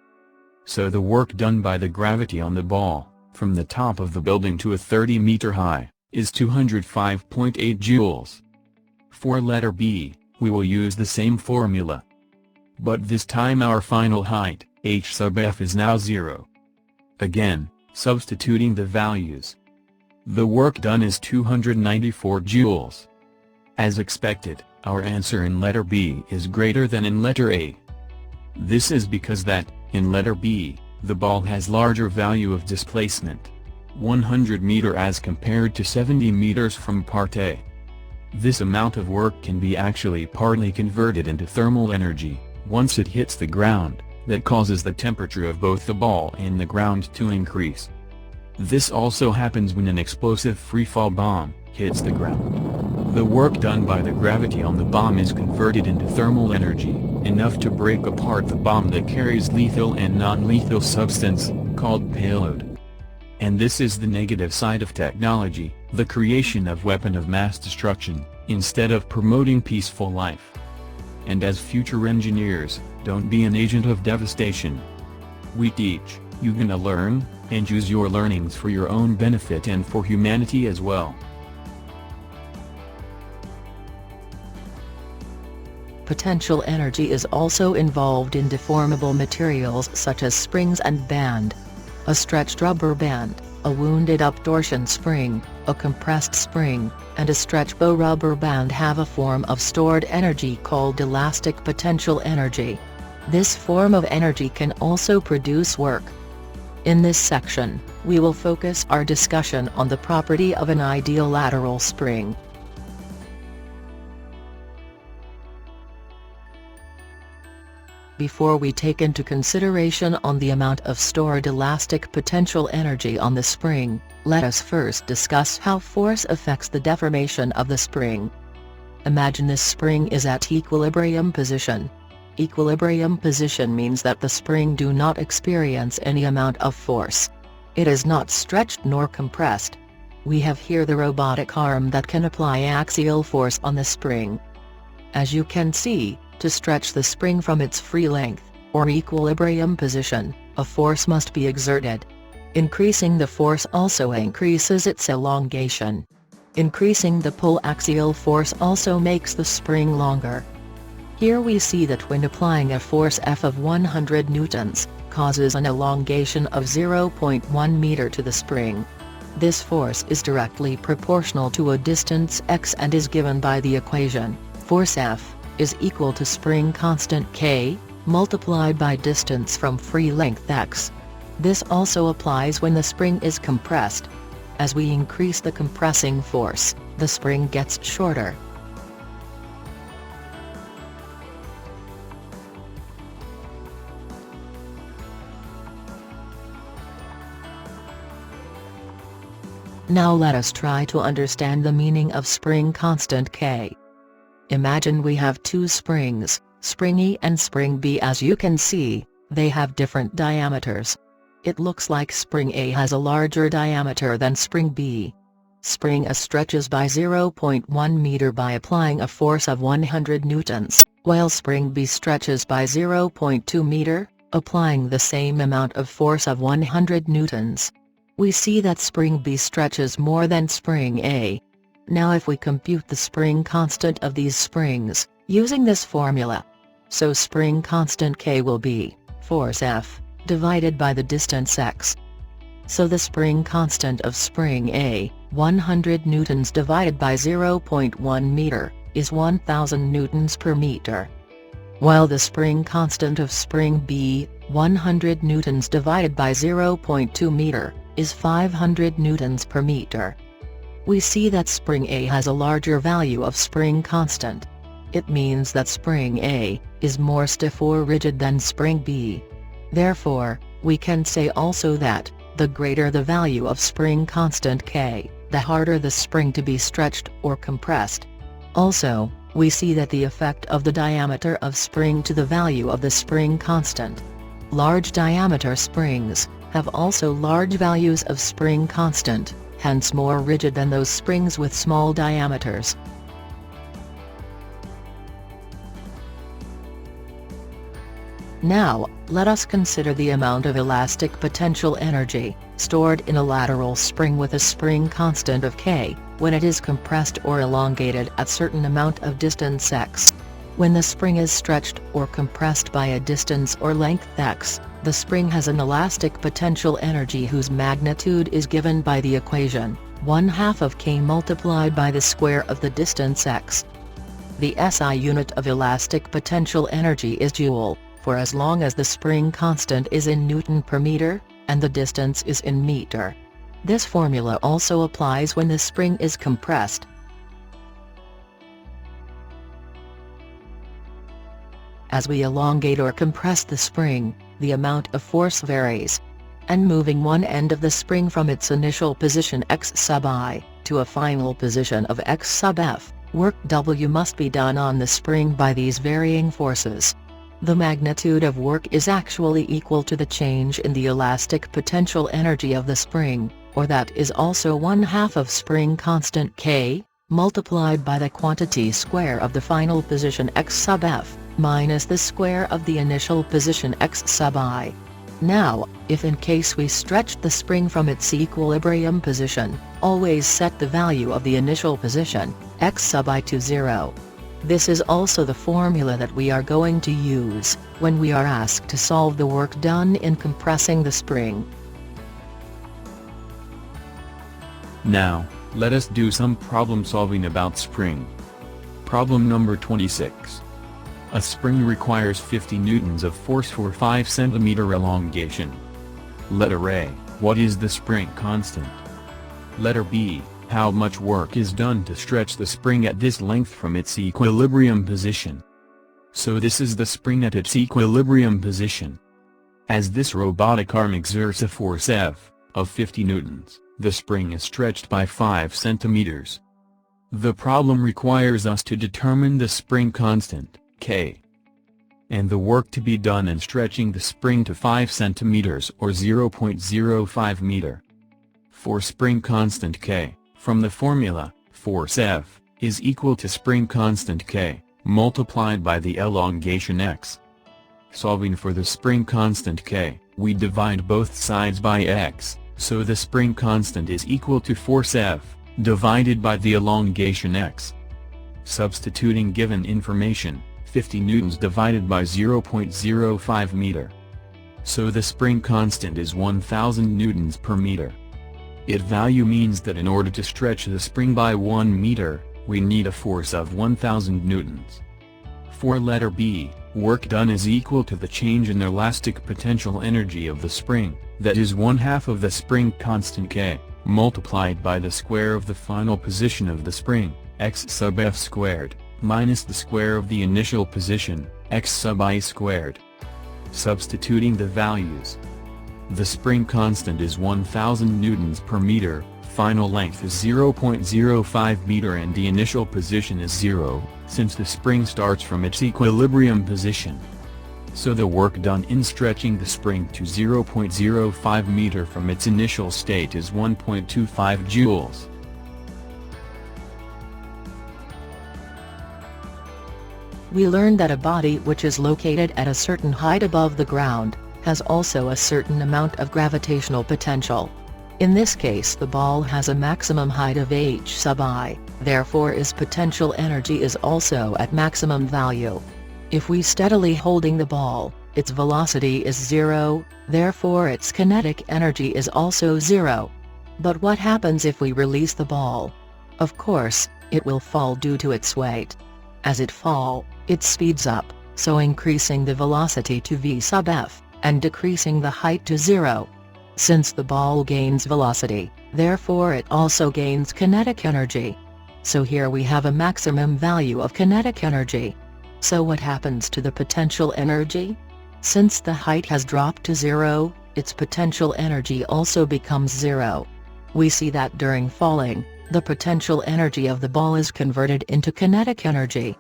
So the work done by the gravity on the ball, from the top of the building to a 30-meter high, is 205.8 joules. For letter B, we will use the same formula. But this time our final height, h sub f is now 0. Again, substituting the values. The work done is 294 joules. As expected, our answer in letter B is greater than in letter A. This is because that, in letter B, the ball has larger value of displacement. 100 meter as compared to 70 meters from part A. This amount of work can be actually partly converted into thermal energy, once it hits the ground, that causes the temperature of both the ball and the ground to increase. This also happens when an explosive freefall bomb hits the ground. The work done by the gravity on the bomb is converted into thermal energy, enough to break apart the bomb that carries lethal and non-lethal substance, called payload. And this is the negative side of technology, the creation of weapon of mass destruction, instead of promoting peaceful life. And as future engineers, don't be an agent of devastation. We teach, you gonna learn, and use your learnings for your own benefit and for humanity as well. Potential energy is also involved in deformable materials such as springs and band. A stretched rubber band, a wounded-up torsion spring, a compressed spring, and a stretch bow rubber band have a form of stored energy called elastic potential energy. This form of energy can also produce work. In this section, we will focus our discussion on the property of an ideal lateral spring. Before we take into consideration on the amount of stored elastic potential energy on the spring, let us first discuss how force affects the deformation of the spring. Imagine this spring is at equilibrium position. Equilibrium position means that the spring do not experience any amount of force. It is not stretched nor compressed. We have here the robotic arm that can apply axial force on the spring. As you can see, to stretch the spring from its free length, or equilibrium position, a force must be exerted. Increasing the force also increases its elongation. Increasing the pull axial force also makes the spring longer. Here we see that when applying a force F of 100 newtons, causes an elongation of 0.1 meter to the spring. This force is directly proportional to a distance x and is given by the equation, force F is equal to spring constant K, multiplied by distance from free length x. This also applies when the spring is compressed. As we increase the compressing force, the spring gets shorter. Now let us try to understand the meaning of spring constant K. Imagine we have two springs, spring E and spring B. As you can see, they have different diameters. It looks like spring A has a larger diameter than spring B. Spring A stretches by 0.1 meter by applying a force of 100 newtons, while spring B stretches by 0.2 meter, applying the same amount of force of 100 newtons. We see that spring B stretches more than spring A. Now if we compute the spring constant of these springs, using this formula. So spring constant K will be, force F, divided by the distance x. So the spring constant of spring A, 100 newtons divided by 0.1 meter, is 1000 newtons per meter. While the spring constant of spring B, 100 newtons divided by 0.2 meter, is 500 newtons per meter. We see that spring A has a larger value of spring constant. It means that spring A is more stiff or rigid than spring B. Therefore, we can say also that, the greater the value of spring constant K, the harder the spring to be stretched or compressed. Also, we see that the effect of the diameter of spring to the value of the spring constant. Large diameter springs have also large values of spring constant, hence more rigid than those springs with small diameters. Now, let us consider the amount of elastic potential energy stored in a lateral spring with a spring constant of K, when it is compressed or elongated at certain amount of distance x. When the spring is stretched or compressed by a distance or length x, the spring has an elastic potential energy whose magnitude is given by the equation, 1/2 of K multiplied by the square of the distance x. The SI unit of elastic potential energy is joule, for as long as the spring constant is in Newton per meter, and the distance is in meter. This formula also applies when the spring is compressed. As we elongate or compress the spring, the amount of force varies. And moving one end of the spring from its initial position x sub I, to a final position of x sub F, work W must be done on the spring by these varying forces. The magnitude of work is actually equal to the change in the elastic potential energy of the spring, or that is also 1/2 of spring constant K, multiplied by the quantity square of the final position x sub F, minus the square of the initial position x sub I. Now, if in case we stretched the spring from its equilibrium position, always set the value of the initial position, x sub I to 0. This is also the formula that we are going to use when we are asked to solve the work done in compressing the spring. Now, let us do some problem solving about spring. Problem number 26. A spring requires 50 newtons of force for 5 cm elongation. Letter A, what is the spring constant? Letter B, how much work is done to stretch the spring at this length from its equilibrium position? So this is the spring at its equilibrium position. As this robotic arm exerts a force F, of 50 newtons, the spring is stretched by 5 centimeters. The problem requires us to determine the spring constant, K. And the work to be done in stretching the spring to 5 centimeters or 0.05 meter. For spring constant K, from the formula, force F, is equal to spring constant K, multiplied by the elongation x. Solving for the spring constant K, we divide both sides by x, so the spring constant is equal to force F, divided by the elongation x. Substituting given information, 50 newtons divided by 0.05 meter. So the spring constant is 1000 newtons per meter. Its value means that in order to stretch the spring by 1 meter, we need a force of 1000 newtons. For letter B, work done is equal to the change in elastic potential energy of the spring, that is 1/2 of the spring constant K, multiplied by the square of the final position of the spring, x sub F squared, minus the square of the initial position, x sub I squared. Substituting the values. The spring constant is 1000 newtons per meter, final length is 0.05 meter and the initial position is 0, since the spring starts from its equilibrium position. So the work done in stretching the spring to 0.05 meter from its initial state is 1.25 joules. We learned that a body which is located at a certain height above the ground, has also a certain amount of gravitational potential. In this case the ball has a maximum height of h sub I, therefore its potential energy is also at maximum value. If we steadily holding the ball, its velocity is 0, therefore its kinetic energy is also 0. But what happens if we release the ball? Of course, it will fall due to its weight. As it falls, it speeds up, so increasing the velocity to v sub F. and decreasing the height to zero. Since the ball gains velocity, therefore it also gains kinetic energy. So here we have a maximum value of kinetic energy. So what happens to the potential energy? Since the height has dropped to zero, its potential energy also becomes zero. We see that during falling, the potential energy of the ball is converted into kinetic energy.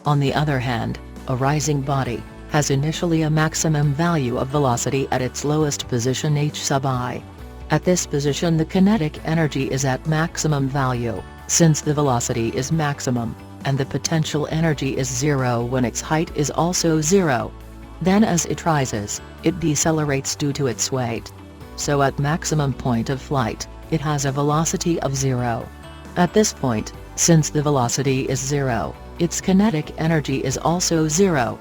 On the other hand, a rising body has initially a maximum value of velocity at its lowest position h sub I. At this position the kinetic energy is at maximum value, since the velocity is maximum, and the potential energy is zero when its height is also zero. Then as it rises, it decelerates due to its weight. So at maximum point of flight, it has a velocity of zero. At this point, since the velocity is zero, its kinetic energy is also zero.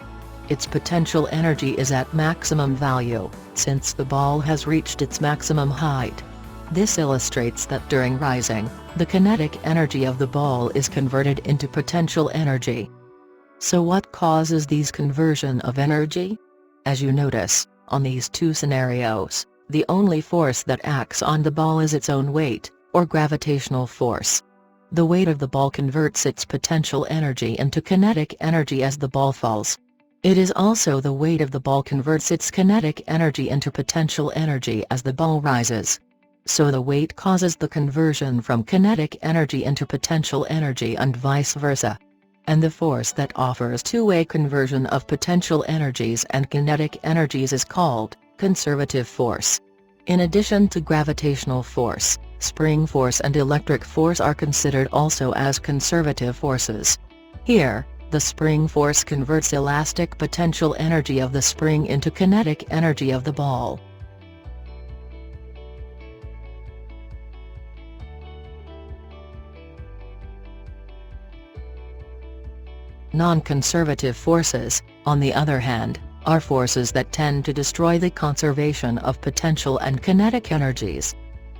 Its potential energy is at maximum value, since the ball has reached its maximum height. This illustrates that during rising, the kinetic energy of the ball is converted into potential energy. So what causes these conversion of energy? As you notice, on these two scenarios, the only force that acts on the ball is its own weight, or gravitational force. The weight of the ball converts its potential energy into kinetic energy as the ball falls. It is also the weight of the ball converts its kinetic energy into potential energy as the ball rises. So the weight causes the conversion from kinetic energy into potential energy and vice versa. And the force that offers two-way conversion of potential energies and kinetic energies is called conservative force. In addition to gravitational force, spring force and electric force are considered also as conservative forces. Here, the spring force converts elastic potential energy of the spring into kinetic energy of the ball. Non-conservative forces, on the other hand, are forces that tend to destroy the conservation of potential and kinetic energies.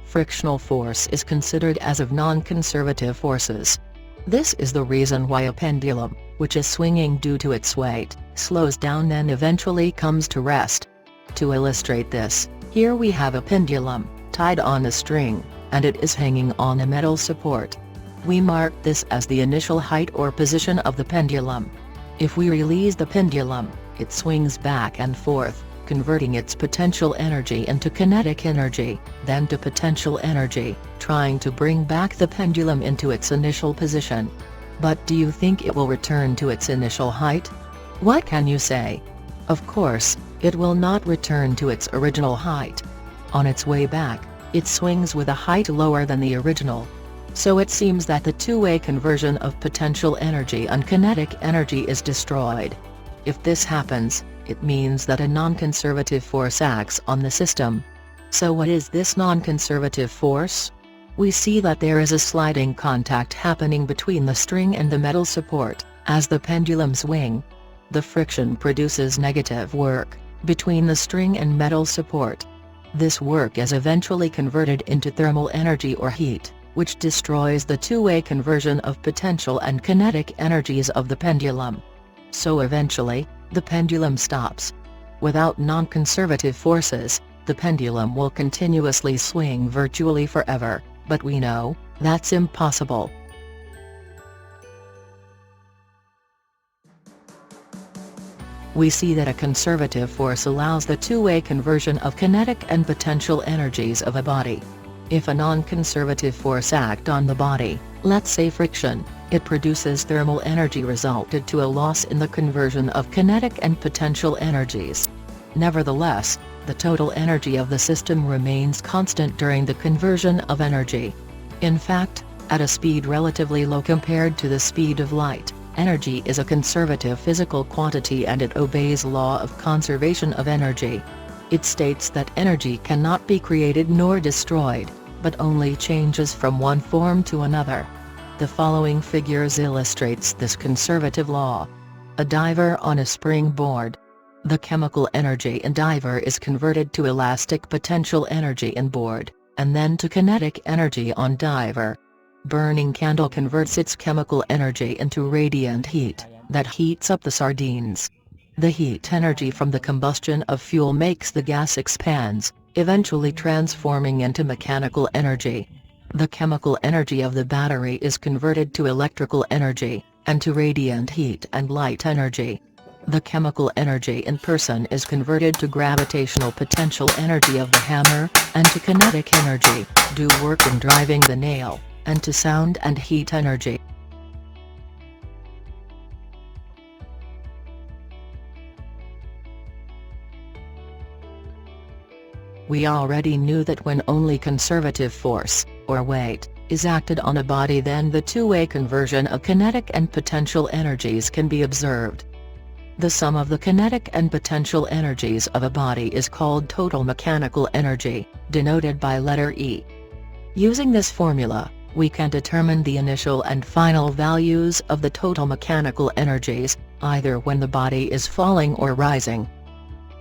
Frictional force is considered as of non-conservative forces. This is the reason why a pendulum, which is swinging due to its weight, slows down and eventually comes to rest. To illustrate this, here we have a pendulum, tied on a string, and it is hanging on a metal support. We mark this as the initial height or position of the pendulum. If we release the pendulum, it swings back and forth, converting its potential energy into kinetic energy, then to potential energy, trying to bring back the pendulum into its initial position. But do you think it will return to its initial height? What can you say? Of course, it will not return to its original height. On its way back, it swings with a height lower than the original. So it seems that the two-way conversion of potential energy and kinetic energy is destroyed. If this happens, it means that a non-conservative force acts on the system. So what is this non-conservative force? We see that there is a sliding contact happening between the string and the metal support, as the pendulum swing. The friction produces negative work between the string and metal support. This work is eventually converted into thermal energy or heat, which destroys the two-way conversion of potential and kinetic energies of the pendulum. So eventually, the pendulum stops. Without non-conservative forces, the pendulum will continuously swing virtually forever, but we know that's impossible. We see that a conservative force allows the two-way conversion of kinetic and potential energies of a body. If a non-conservative force acts on the body, let's say friction, it produces thermal energy resulted to a loss in the conversion of kinetic and potential energies. Nevertheless, the total energy of the system remains constant during the conversion of energy. In fact, at a speed relatively low compared to the speed of light, energy is a conservative physical quantity and it obeys law of conservation of energy. It states that energy cannot be created nor destroyed, but only changes from one form to another. The following figures illustrates this conservative law. A diver on a springboard. The chemical energy in diver is converted to elastic potential energy in board, and then to kinetic energy on diver. Burning candle converts its chemical energy into radiant heat, that heats up the sardines. The heat energy from the combustion of fuel makes the gas expands, eventually transforming into mechanical energy. The chemical energy of the battery is converted to electrical energy, and to radiant heat and light energy. The chemical energy in person is converted to gravitational potential energy of the hammer, and to kinetic energy, do work in driving the nail, and to sound and heat energy. We already knew that when only conservative force, or weight, is acted on a body, then the two-way conversion of kinetic and potential energies can be observed. The sum of the kinetic and potential energies of a body is called total mechanical energy, denoted by letter E. Using this formula, we can determine the initial and final values of the total mechanical energies, either when the body is falling or rising.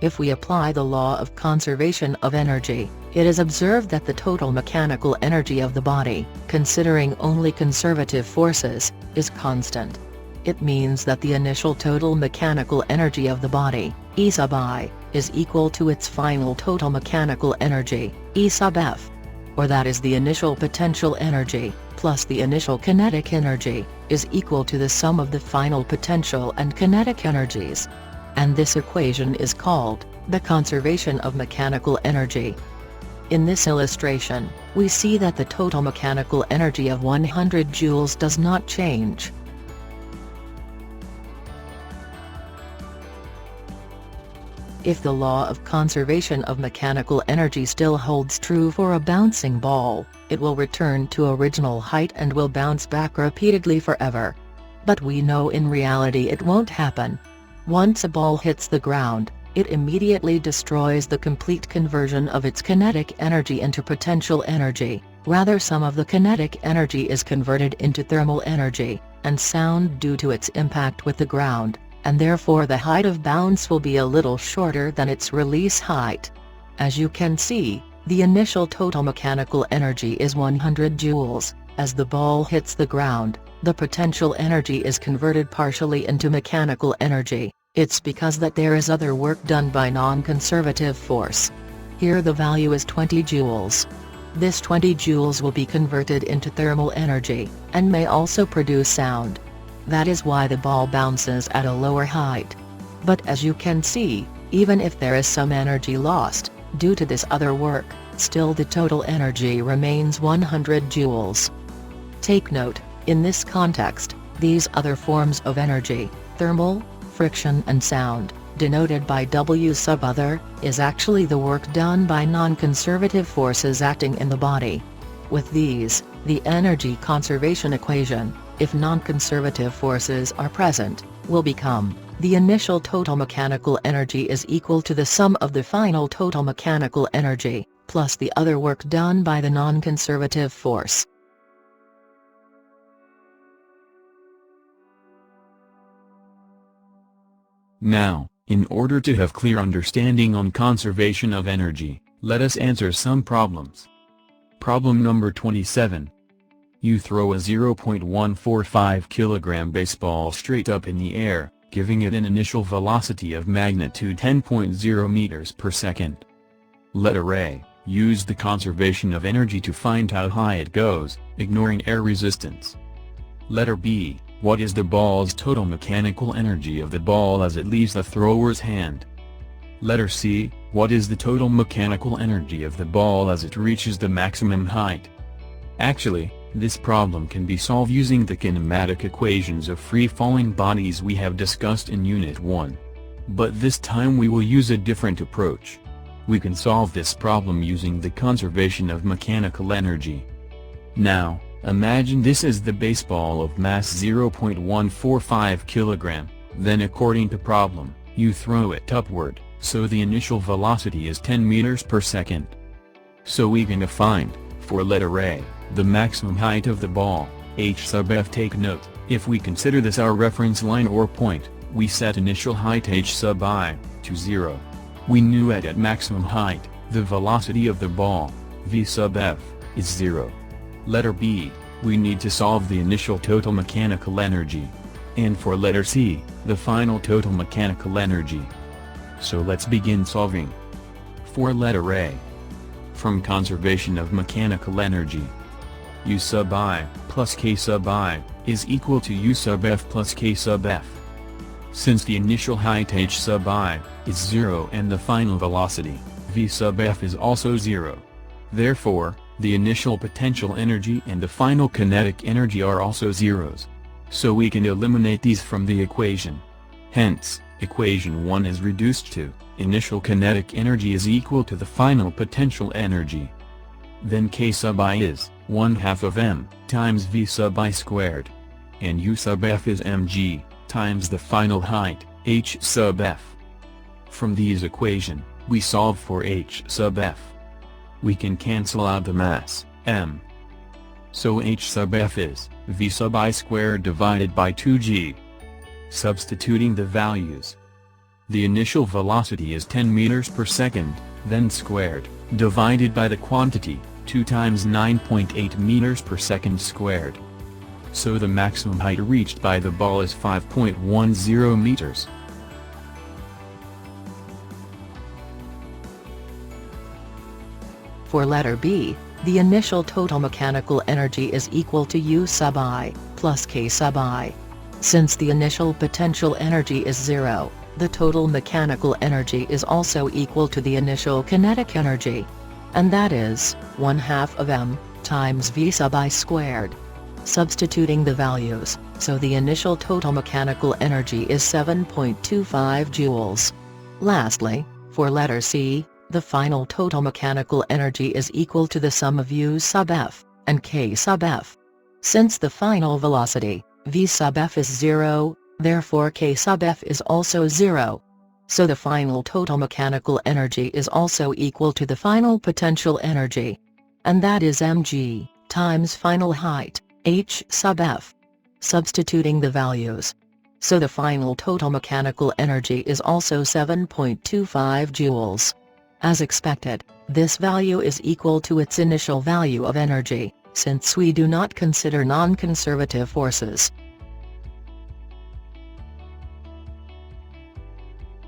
If we apply the law of conservation of energy, it is observed that the total mechanical energy of the body, considering only conservative forces, is constant. It means that the initial total mechanical energy of the body, E sub I, is equal to its final total mechanical energy, E sub F. Or that is the initial potential energy, plus the initial kinetic energy, is equal to the sum of the final potential and kinetic energies. And this equation is called the conservation of mechanical energy. In this illustration, we see that the total mechanical energy of 100 joules does not change. If the law of conservation of mechanical energy still holds true for a bouncing ball, it will return to original height and will bounce back repeatedly forever. But we know in reality it won't happen. Once a ball hits the ground, it immediately destroys the complete conversion of its kinetic energy into potential energy. Rather, some of the kinetic energy is converted into thermal energy, and sound due to its impact with the ground, and therefore the height of bounce will be a little shorter than its release height. As you can see, the initial total mechanical energy is 100 joules. As the ball hits the ground, the potential energy is converted partially into mechanical energy. It's because that there is other work done by non-conservative force. Here the value is 20 joules. This 20 joules will be converted into thermal energy, and may also produce sound. That is why the ball bounces at a lower height. But as you can see, even if there is some energy lost, due to this other work, still the total energy remains 100 joules. Take note, in this context, these other forms of energy, thermal, friction and sound, denoted by W sub other, is actually the work done by non-conservative forces acting in the body. With these, the energy conservation equation, if non-conservative forces are present, will become, the initial total mechanical energy is equal to the sum of the final total mechanical energy, plus the other work done by the non-conservative force. Now, in order to have clear understanding on conservation of energy, let us answer some problems. Problem number 27. You throw a 0.145 kg baseball straight up in the air, giving it an initial velocity of magnitude 10.0 meters per second. Letter A. Use the conservation of energy to find how high it goes, ignoring air resistance. Letter B. What is the ball's total mechanical energy of the ball as it leaves the thrower's hand? Letter C. What is the total mechanical energy of the ball as it reaches the maximum height? Actually, this problem can be solved using the kinematic equations of free-falling bodies we have discussed in Unit 1. But this time we will use a different approach. We can solve this problem using the conservation of mechanical energy. Now, imagine this is the baseball of mass 0.145 kg, then according to problem, you throw it upward, so the initial velocity is 10 meters per second. So we gonna find, for letter A, the maximum height of the ball, h sub f. Take note, if we consider this our reference line or point, we set initial height h sub I, to 0. We knew at maximum height, the velocity of the ball, v sub f, is 0. Letter B, we need to solve the initial total mechanical energy. and for letter C, the final total mechanical energy. So let's begin solving. For letter A, from conservation of mechanical energy, U sub I plus K sub I is equal to U sub F plus K sub F. Since the initial height h sub I is 0 and the final velocity, v sub F is also 0. Therefore, the initial potential energy and the final kinetic energy are also zeros. So we can eliminate these from the equation. Hence, equation 1 is reduced to, initial kinetic energy is equal to the final potential energy. Then K sub I is 1/2 of m times v sub I squared. And U sub F is mg times the final height, h sub F. From these equation, we solve for h sub F. We can cancel out the mass, m. So h sub F is v sub I squared divided by 2g. Substituting the values. The initial velocity is 10 meters per second, then squared, divided by the quantity, 2 times 9.8 meters per second squared. So the maximum height reached by the ball is 5.10 meters. For letter B, the initial total mechanical energy is equal to U sub I plus K sub I. Since the initial potential energy is 0, the total mechanical energy is also equal to the initial kinetic energy. And that is 1/2 of m times v sub I squared. Substituting the values, so the initial total mechanical energy is 7.25 joules. Lastly, for letter C, the final total mechanical energy is equal to the sum of U sub F and K sub F. Since the final velocity, v sub F is 0, therefore K sub F is also 0. So the final total mechanical energy is also equal to the final potential energy. And that is mg times final height, h sub F. Substituting the values. So the final total mechanical energy is also 7.25 joules. As expected, this value is equal to its initial value of energy, since we do not consider non-conservative forces.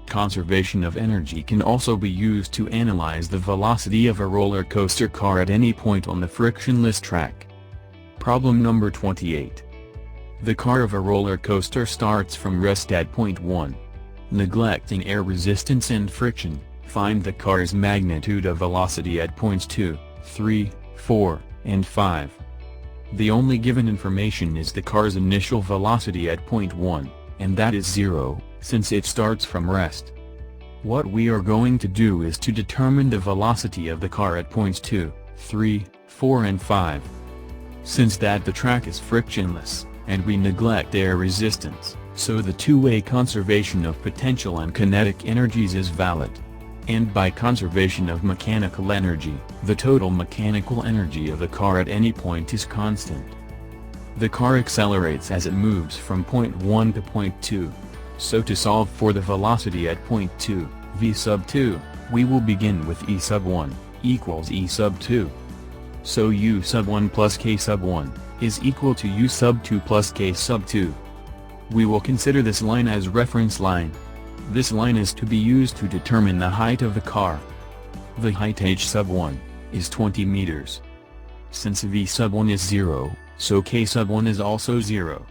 Conservation of energy can also be used to analyze the velocity of a roller coaster car at any point on the frictionless track. Problem number 28. The car of a roller coaster starts from rest at point 1. Neglecting air resistance and friction, find the car's magnitude of velocity at points 2, 3, 4, and 5. The only given information is the car's initial velocity at point 1, and that is 0, since it starts from rest. What we are going to do is to determine the velocity of the car at points 2, 3, 4 and 5. Since that the track is frictionless, and we neglect air resistance, so the two-way conservation of potential and kinetic energies is valid. And by conservation of mechanical energy, the total mechanical energy of the car at any point is constant. The car accelerates as it moves from point 1 to point 2. So to solve for the velocity at point 2, v sub 2, we will begin with E sub 1, equals E sub 2. So U sub 1 plus K sub 1, is equal to U sub 2 plus K sub 2. We will consider this line as reference line. This line is to be used to determine the height of the car. The height h sub 1, is 20 meters. Since v sub 1 is 0, so K sub 1 is also 0.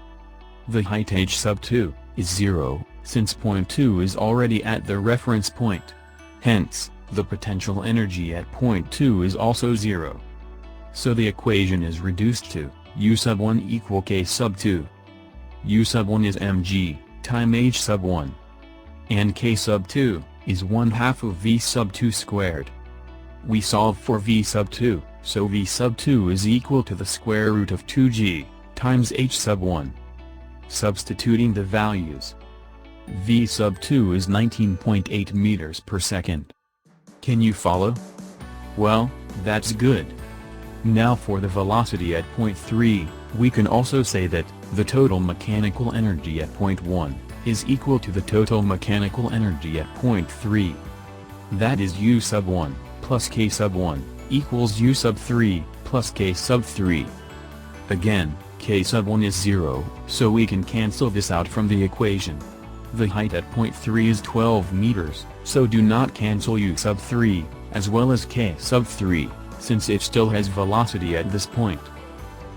The height h sub 2, is 0, since point 2 is already at the reference point. Hence, the potential energy at point 2 is also 0. So the equation is reduced to, U sub 1 equal K sub 2. U sub 1 is mg, time h sub 1. And K sub 2, is 1/2 of v sub 2 squared. We solve for v sub 2, so v sub 2 is equal to the square root of 2g, times h sub 1. Substituting the values. V sub 2 is 19.8 meters per second. Can you follow? Well, that's good. Now for the velocity at point 3, we can also say that, the total mechanical energy at point 1, is equal to the total mechanical energy at point 3. That is U sub 1, plus K sub 1, equals U sub 3, plus K sub 3. Again, k sub 1 is 0, so we can cancel this out from the equation. The height at point 3 is 12 meters, so do not cancel u sub 3, as well as k sub 3, since it still has velocity at this point.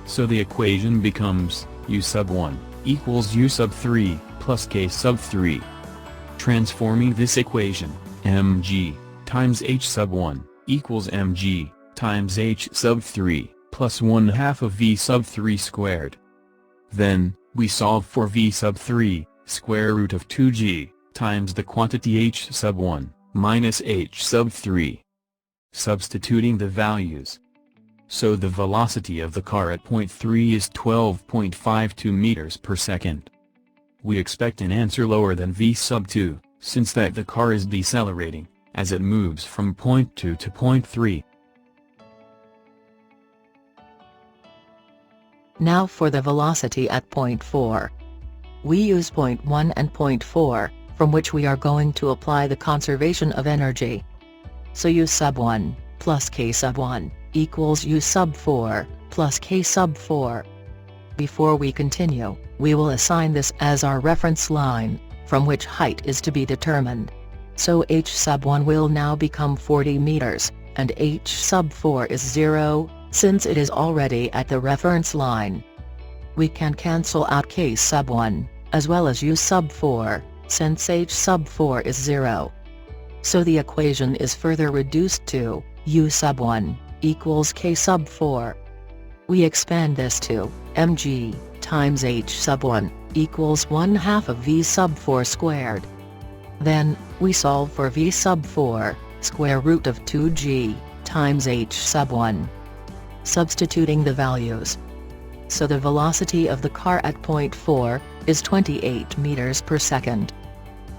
So the equation becomes, u sub 1, equals u sub 3, plus k sub 3. Transforming this equation, mg, times h sub 1, equals mg, times h sub 3, plus 1/2 of v sub 3 squared. Then, we solve for v sub 3, square root of 2g, times the quantity h sub 1, minus h sub 3. Substituting the values. So the velocity of the car at point 3 is 12.52 meters per second. We expect an answer lower than v sub 2, since that the car is decelerating, as it moves from point 2 to point 3. Now for the velocity at point 4. We use point 1 and point 4, from which we are going to apply the conservation of energy. So u sub 1, plus k sub 1, equals u sub 4, plus k sub 4. Before we continue, we will assign this as our reference line, from which height is to be determined. So h sub 1 will now become 40 meters, and h sub 4 is 0, since it is already at the reference line. We can cancel out k sub 1, as well as u sub 4, since h sub 4 is 0. So the equation is further reduced to, u sub 1, equals k sub 4. We expand this to, mg, times h sub 1, equals 1/2 of v sub 4 squared. Then, we solve for v sub 4, square root of 2g, times h sub 1. Substituting the values. So the velocity of the car at point 4, is 28 meters per second.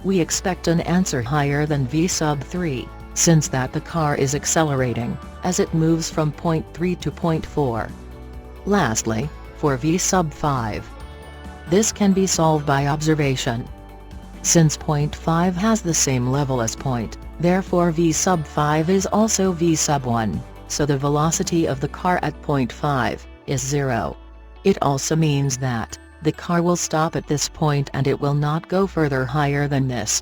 We expect an answer higher than v sub 3, since that the car is accelerating, as it moves from point 3 to point 4. Lastly, for v sub 5. This can be solved by observation. Since point 5 has the same level as point, therefore v sub 5 is also v sub 1, so the velocity of the car at point 5, is 0. It also means that, the car will stop at this point and it will not go further higher than this.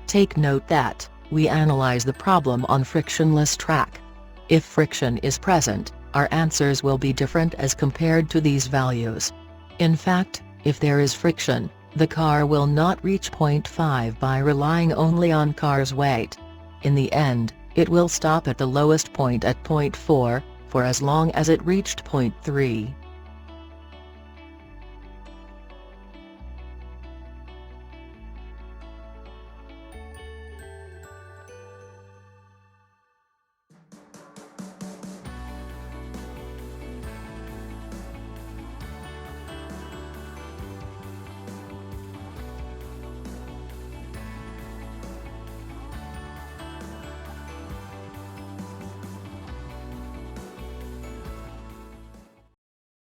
Take note that, we analyze the problem on frictionless track. If friction is present, our answers will be different as compared to these values. In fact, if there is friction, the car will not reach point 5 by relying only on car's weight. In the end, it will stop at the lowest point at point 4, for as long as it reached point 3.